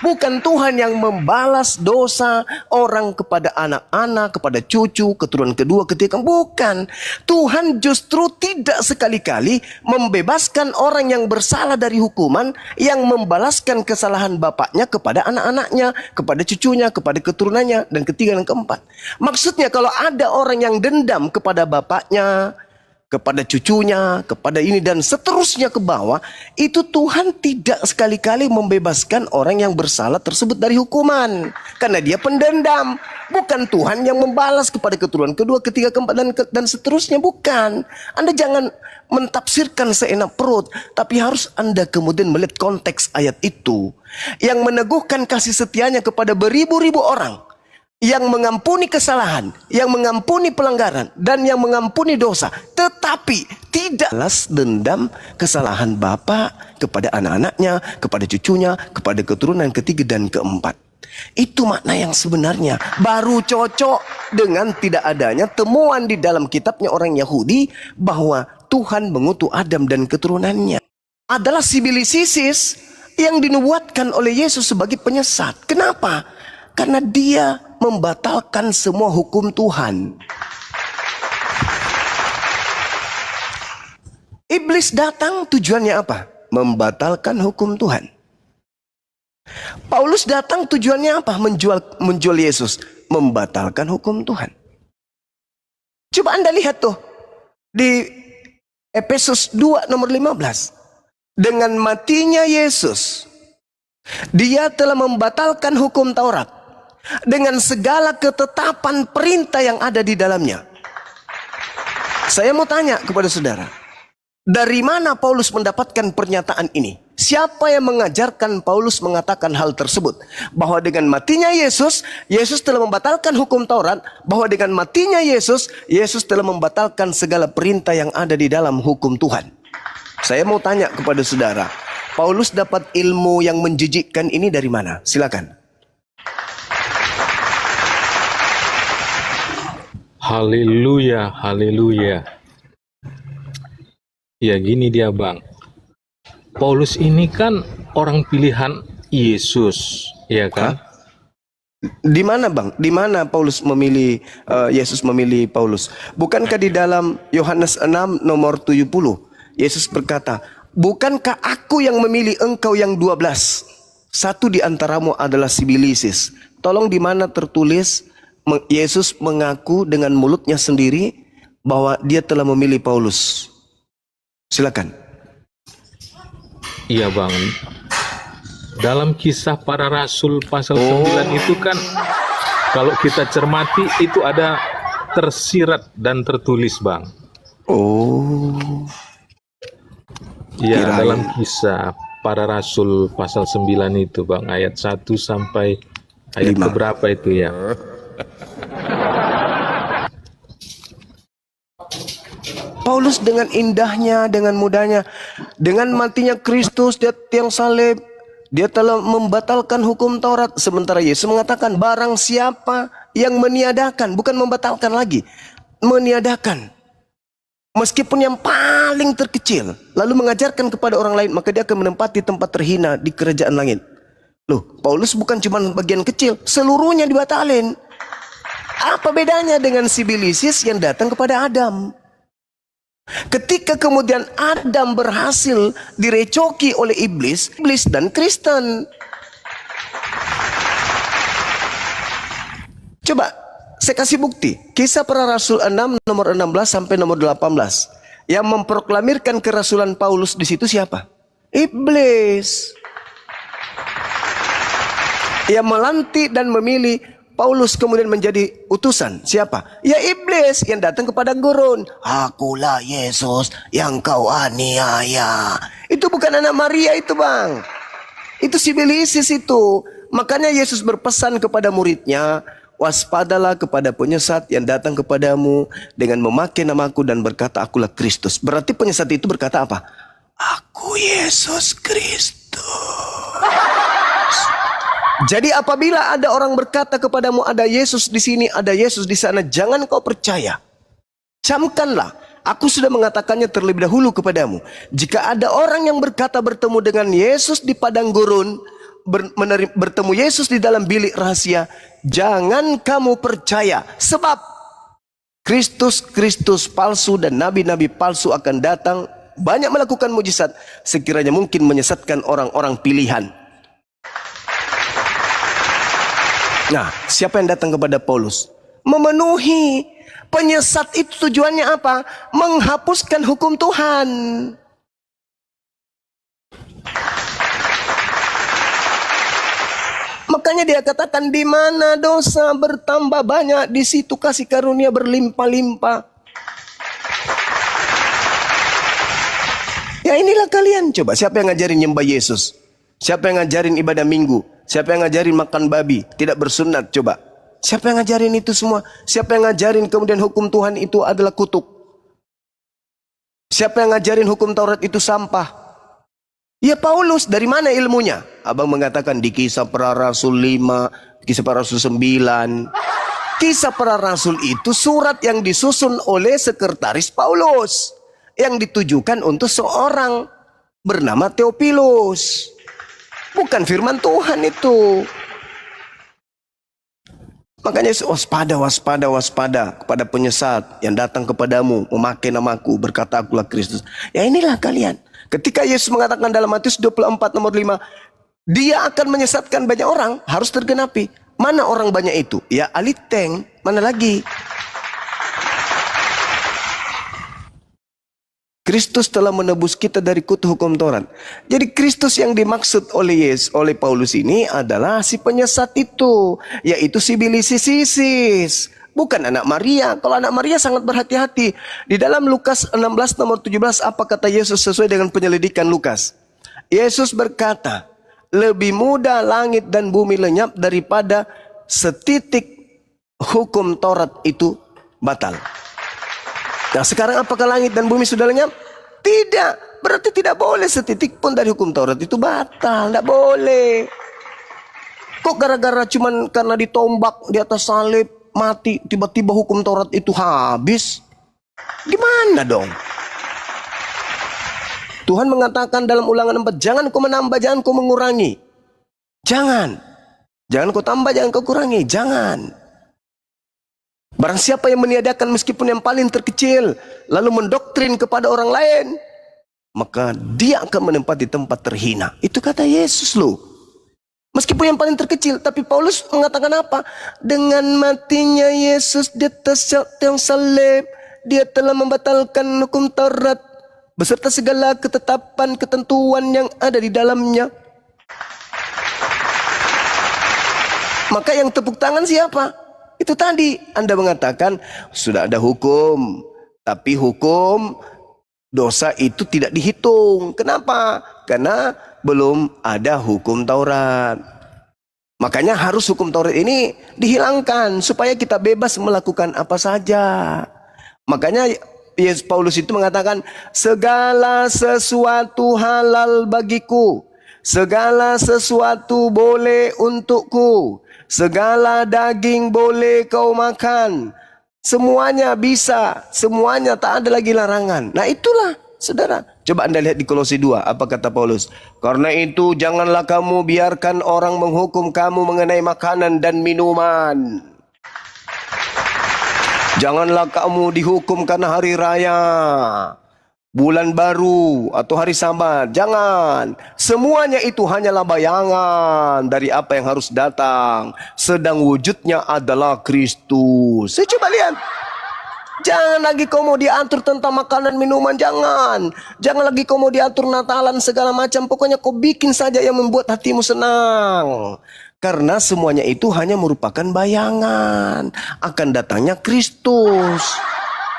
Bukan Tuhan yang membalas dosa orang kepada anak-anak, kepada cucu, keturunan kedua, ketiga. Bukan. Tuhan justru tidak sekali-kali membebaskan orang yang bersalah dari hukuman, yang membalaskan kesalahan bapaknya kepada anak-anaknya, kepada cucunya, kepada keturunannya, dan ketiga dan keempat. Maksudnya kalau ada orang yang dendam kepada bapaknya, kepada cucunya, kepada ini dan seterusnya ke bawah, itu Tuhan tidak sekali-kali membebaskan orang yang bersalah tersebut dari hukuman, karena dia pendendam. Bukan Tuhan yang membalas kepada keturunan kedua, ketiga, keempat dan seterusnya, bukan. Anda jangan mentafsirkan seenak perut, tapi harus Anda kemudian melihat konteks ayat itu yang meneguhkan kasih setianya kepada beribu-ribu orang, yang mengampuni kesalahan, yang mengampuni pelanggaran, dan yang mengampuni dosa, tetapi tidak balas dendam kesalahan bapa kepada anak-anaknya, kepada cucunya, kepada keturunan ketiga dan keempat. Itu makna yang sebenarnya baru cocok dengan tidak adanya temuan di dalam kitabnya orang Yahudi bahwa Tuhan mengutuk Adam dan keturunannya adalah sibilisisis yang dinubuatkan oleh Yesus sebagai penyesat. Kenapa? Karena dia membatalkan semua hukum Tuhan. Iblis datang tujuannya apa? Membatalkan hukum Tuhan. Paulus datang tujuannya apa? Menjual Yesus. Membatalkan hukum Tuhan. Coba Anda lihat tuh di Efesus 2 nomor 15. Dengan matinya Yesus, dia telah membatalkan hukum Taurat dengan segala ketetapan perintah yang ada di dalamnya. Saya mau tanya kepada saudara, dari mana Paulus mendapatkan pernyataan ini? Siapa yang mengajarkan Paulus mengatakan hal tersebut? Bahwa dengan matinya Yesus, Yesus telah membatalkan hukum Taurat. Bahwa dengan matinya Yesus, Yesus telah membatalkan segala perintah yang ada di dalam hukum Tuhan. Saya mau tanya kepada saudara, Paulus dapat ilmu yang menjijikkan ini dari mana? Silakan.
Haleluya, haleluya. Ya gini dia, Bang. Paulus ini kan orang pilihan Yesus, ya kan?
Di mana, Bang? Di mana Paulus memilih, Yesus memilih Paulus? Bukankah di dalam Yohanes 6 nomor 70, Yesus berkata, bukankah aku yang memilih engkau yang 12? Satu di antaramu adalah sibilisis. Tolong di mana tertulis Yesus mengaku dengan mulutnya sendiri bahwa dia telah memilih Paulus? Silakan.
Iya, Bang. Dalam Kisah Para Rasul pasal 9 itu kan kalau kita cermati itu ada tersirat dan tertulis, Bang.
Oh.
Ya,
Kirain.
dalam kisah para rasul pasal 9 itu Bang, ayat 1 sampai ayat
5.
keberapa itu ya?
Paulus dengan indahnya, dengan mudahnya, dengan matinya Kristus di tiang salib, dia telah membatalkan hukum Taurat. Sementara Yesus mengatakan barang siapa yang meniadakan, bukan membatalkan lagi, meniadakan. Meskipun yang paling terkecil, lalu mengajarkan kepada orang lain, maka dia akan menempati tempat terhina di kerajaan langit. Loh, Paulus bukan cuma bagian kecil, seluruhnya dibatalin. Apa bedanya dengan si Bilisis yang datang kepada Adam? Ketika kemudian Adam berhasil direcoki oleh iblis dan Kristen. Coba saya kasih bukti. Kisah para Rasul 6 nomor 16 sampai nomor 18. Yang memproklamirkan kerasulan Paulus di situ siapa? Iblis. Yang melantik dan memilih Paulus kemudian menjadi utusan. Siapa? Ya iblis yang datang kepada gurun. Akulah Yesus yang kau aniaya. Itu bukan anak Maria itu bang. Itu si Bilisis itu. Makanya Yesus berpesan kepada muridnya, waspadalah kepada penyesat yang datang kepadamu dengan memakai namaku dan berkata akulah Kristus. Berarti penyesat itu berkata apa? Aku Yesus Kristus. Jadi apabila ada orang berkata kepadamu ada Yesus di sini, ada Yesus di sana, jangan kau percaya. Camkanlah, aku sudah mengatakannya terlebih dahulu kepadamu. Jika ada orang yang berkata bertemu dengan Yesus di padang gurun, bertemu Yesus di dalam bilik rahasia, jangan kamu percaya. Sebab Kristus palsu dan nabi-nabi palsu akan datang, banyak melakukan mujizat, sekiranya mungkin menyesatkan orang-orang pilihan. Nah, siapa yang datang kepada Paulus? Memenuhi. Penyesat itu tujuannya apa? Menghapuskan hukum Tuhan. Makanya dia katakan di mana dosa bertambah banyak, di situ kasih karunia berlimpah-limpah. Ya inilah kalian. Coba siapa yang ngajarin nyembah Yesus? Siapa yang ngajarin ibadah minggu? Siapa yang ngajarin makan babi, tidak bersunat? Coba. Siapa yang ngajarin itu semua? Siapa yang ngajarin kemudian hukum Tuhan itu adalah kutuk? Siapa yang ngajarin hukum Taurat itu sampah? Ya Paulus. Dari mana ilmunya? Abang mengatakan di Kisah Para Rasul 5, Kisah Para Rasul 9. Kisah Para Rasul itu surat yang disusun oleh sekretaris Paulus, yang ditujukan untuk seorang bernama Theophilus. Bukan firman Tuhan itu. Makanya waspada, waspada, waspada kepada penyesat yang datang kepadamu memakai namaku berkata akulah Kristus. Ya inilah kalian. Ketika Yesus mengatakan dalam Matius 24 nomor 5, dia akan menyesatkan banyak orang, harus tergenapi. Mana orang banyak itu? Ya aliteng, mana lagi? Kristus telah menebus kita dari kutuk hukum Taurat. Jadi Kristus yang dimaksud oleh oleh Paulus ini adalah si penyesat itu, yaitu si Bilisis. Bukan anak Maria. Kalau anak Maria sangat berhati-hati. Di dalam Lukas 16 nomor 17 apa kata Yesus sesuai dengan penyelidikan Lukas? Yesus berkata, lebih mudah langit dan bumi lenyap daripada setitik hukum Taurat itu batal. Nah sekarang apakah langit dan bumi sudah lenyap? Tidak. Berarti tidak boleh setitik pun dari hukum Taurat itu batal. Tidak boleh. Kok gara-gara cuman karena ditombak di atas salib mati, tiba-tiba hukum Taurat itu habis? Gimana dong? Tuhan mengatakan dalam Ulangan 4, jangan kau menambah, jangan kau mengurangi. Jangan. Jangan kau tambah, jangan kau kurangi. Jangan. Barang siapa yang meniadakan meskipun yang paling terkecil, lalu mendoktrin kepada orang lain, maka dia akan menempati tempat terhina. Itu kata Yesus loh. Meskipun yang paling terkecil, tapi Paulus mengatakan apa? Dengan matinya Yesus di atas tiang salib, dia telah membatalkan hukum Taurat beserta segala ketetapan ketentuan yang ada di dalamnya. Maka yang tepuk tangan siapa? Itu tadi Anda mengatakan sudah ada hukum, tapi hukum dosa itu tidak dihitung. Kenapa? Karena belum ada hukum Taurat. Makanya harus hukum Taurat ini dihilangkan supaya kita bebas melakukan apa saja. Makanya Paulus itu mengatakan, segala sesuatu halal bagiku, segala sesuatu boleh untukku, segala daging boleh kau makan, semuanya bisa, semuanya tak ada lagi larangan. Nah itulah saudara. Coba Anda lihat di Kolose 2, apa kata Paulus? Karena itu janganlah kamu biarkan orang menghukum kamu mengenai makanan dan minuman. Janganlah kamu dihukum karena hari raya, bulan baru, atau hari Sabat. Jangan. Semuanya itu hanyalah bayangan dari apa yang harus datang. Sedang wujudnya adalah Kristus. Saya coba lihat. Jangan lagi kau mau diatur tentang makanan minuman. Jangan. Jangan lagi kau mau diatur Natalan segala macam. Pokoknya kau bikin saja yang membuat hatimu senang. Karena semuanya itu hanya merupakan bayangan akan datangnya Kristus.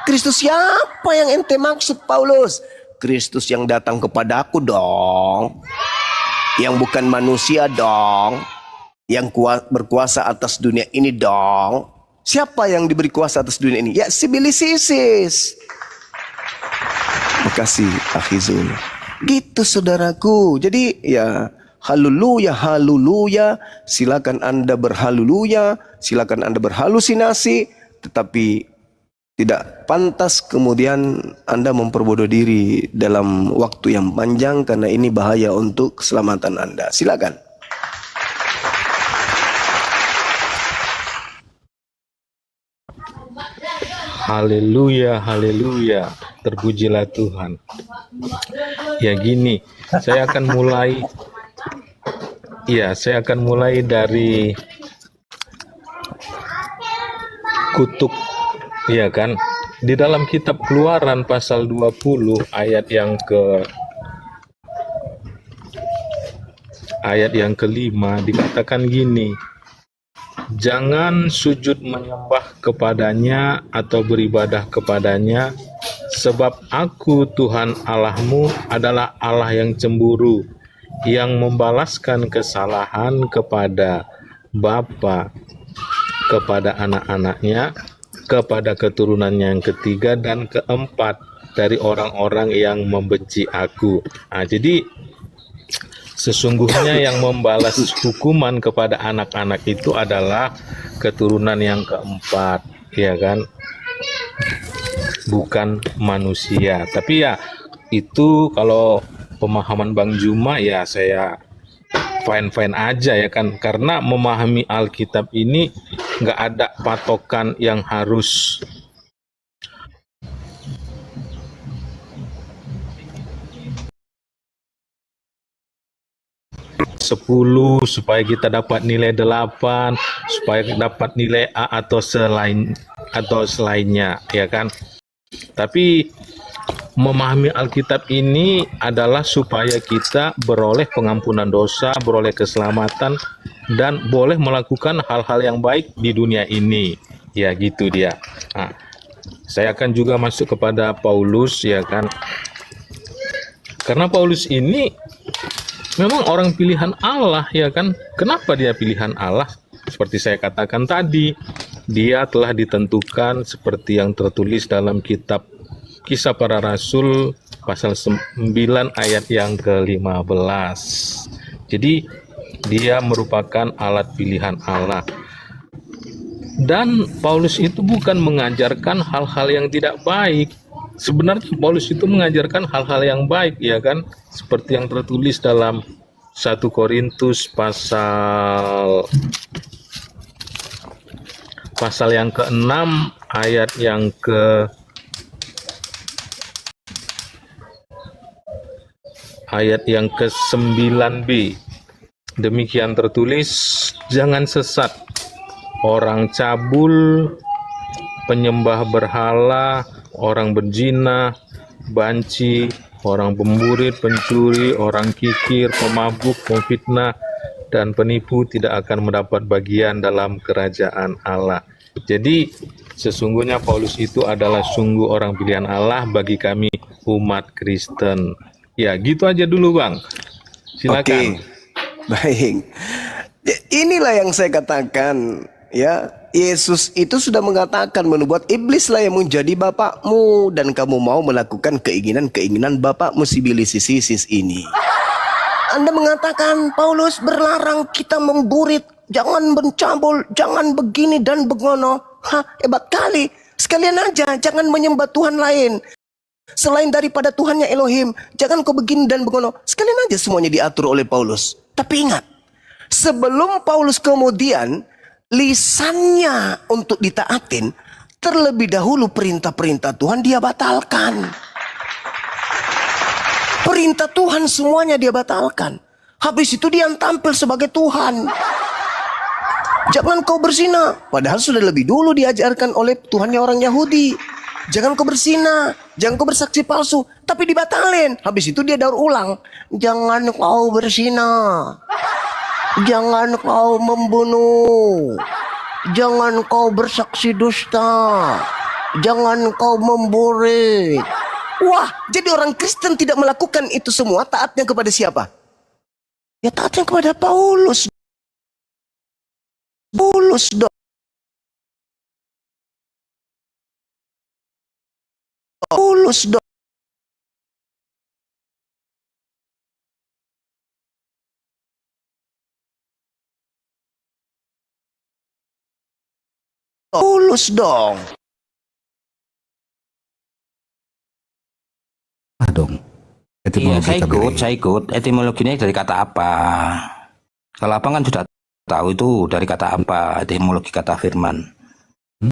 Kristus siapa yang ente maksud, Paulus? Kristus yang datang kepadaku dong. Yang bukan manusia dong. Yang berkuasa atas dunia ini dong. Siapa yang diberi kuasa atas dunia ini? Ya, si Bilis Isis. Makasih, Akhizul. Gitu saudaraku. Jadi ya, haleluya, haleluya. Silakan Anda berhaleluya, silakan Anda berhalusinasi, tetapi tidak pantas kemudian Anda memperbodoh diri dalam waktu yang panjang, karena ini bahaya untuk keselamatan Anda. Silakan.
Haleluya, haleluya. Terpujilah Tuhan. Ya gini, saya akan mulai dari kutuk, ya kan? Di dalam kitab Keluaran pasal 20 ayat yang kelima dikatakan gini. Jangan sujud menyembah kepadanya atau beribadah kepadanya, sebab aku Tuhan Allahmu adalah Allah yang cemburu, yang membalaskan kesalahan kepada bapa, kepada anak-anaknya, kepada keturunannya yang ketiga dan keempat dari orang-orang yang membenci aku. Nah, jadi sesungguhnya yang membalas hukuman kepada anak-anak itu adalah keturunan yang keempat, ya kan? Bukan manusia. Tapi ya itu kalau pemahaman Bang Juma ya saya fine-fine aja ya kan. Karena memahami Alkitab ini nggak ada patokan yang harus 10 supaya kita dapat nilai 8, supaya dapat nilai A atau selainnya, ya kan? Tapi memahami Alkitab ini adalah supaya kita beroleh pengampunan dosa, beroleh keselamatan, dan boleh melakukan hal-hal yang baik di dunia ini. Ya gitu dia. Nah, saya akan juga masuk kepada Paulus, ya kan? Karena Paulus ini memang orang pilihan Allah, ya kan? Kenapa dia pilihan Allah? Seperti saya katakan tadi, dia telah ditentukan seperti yang tertulis dalam kitab Kisah Para Rasul pasal 9 ayat yang ke-15. Jadi dia merupakan alat pilihan Allah. Dan Paulus itu bukan mengajarkan hal-hal yang tidak baik. Sebenarnya Paulus itu mengajarkan hal-hal yang baik, ya kan? Seperti yang tertulis dalam 1 Korintus pasal yang ke-6 ayat yang ke-9b. Demikian tertulis, jangan sesat orang cabul, penyembah berhala, orang berzina, banci, orang pemburit, pencuri, orang kikir, pemabuk, pemfitnah, dan penipu tidak akan mendapat bagian dalam kerajaan Allah. Jadi Sesungguhnya Paulus itu adalah sungguh orang pilihan Allah bagi kami umat Kristen. Ya, gitu aja dulu Bang. Silakan.
Oke, baik. Inilah yang saya katakan, ya. Yesus itu sudah mengatakan, menubuat iblislah yang menjadi bapakmu, dan kamu mau melakukan keinginan-keinginan bapakmu si bilis ini. Anda mengatakan Paulus berlarang kita memburit, jangan mencabul, jangan begini dan begono. Hah, hebat kali. Sekalian aja, jangan menyembah Tuhan lain selain daripada Tuhannya Elohim. Jangan kau begini dan begono. Sekalian aja semuanya diatur oleh Paulus. Tapi ingat, sebelum Paulus kemudian lisannya untuk ditaatin, terlebih dahulu perintah-perintah Tuhan dia batalkan. Perintah Tuhan semuanya dia batalkan. Habis itu dia tampil sebagai Tuhan. Jangan kau berzina, padahal sudah lebih dulu diajarkan oleh Tuhannya orang Yahudi. Jangan kau berzina, jangan kau bersaksi palsu, tapi dibatalin. Habis itu dia daur ulang. Jangan kau berzina, jangan kau membunuh, jangan kau bersaksi dusta, jangan kau memburit. Wah, jadi orang Kristen tidak melakukan itu semua, taatnya kepada siapa? Ya taatnya kepada Paulus. Paulus dong. Paulus dong. Paulus dong.
Dong.
Iya,
Etimologi
saya ikut. Etimologinya dari kata apa? Kalau apa kan sudah tahu itu dari kata apa, etimologi kata firman.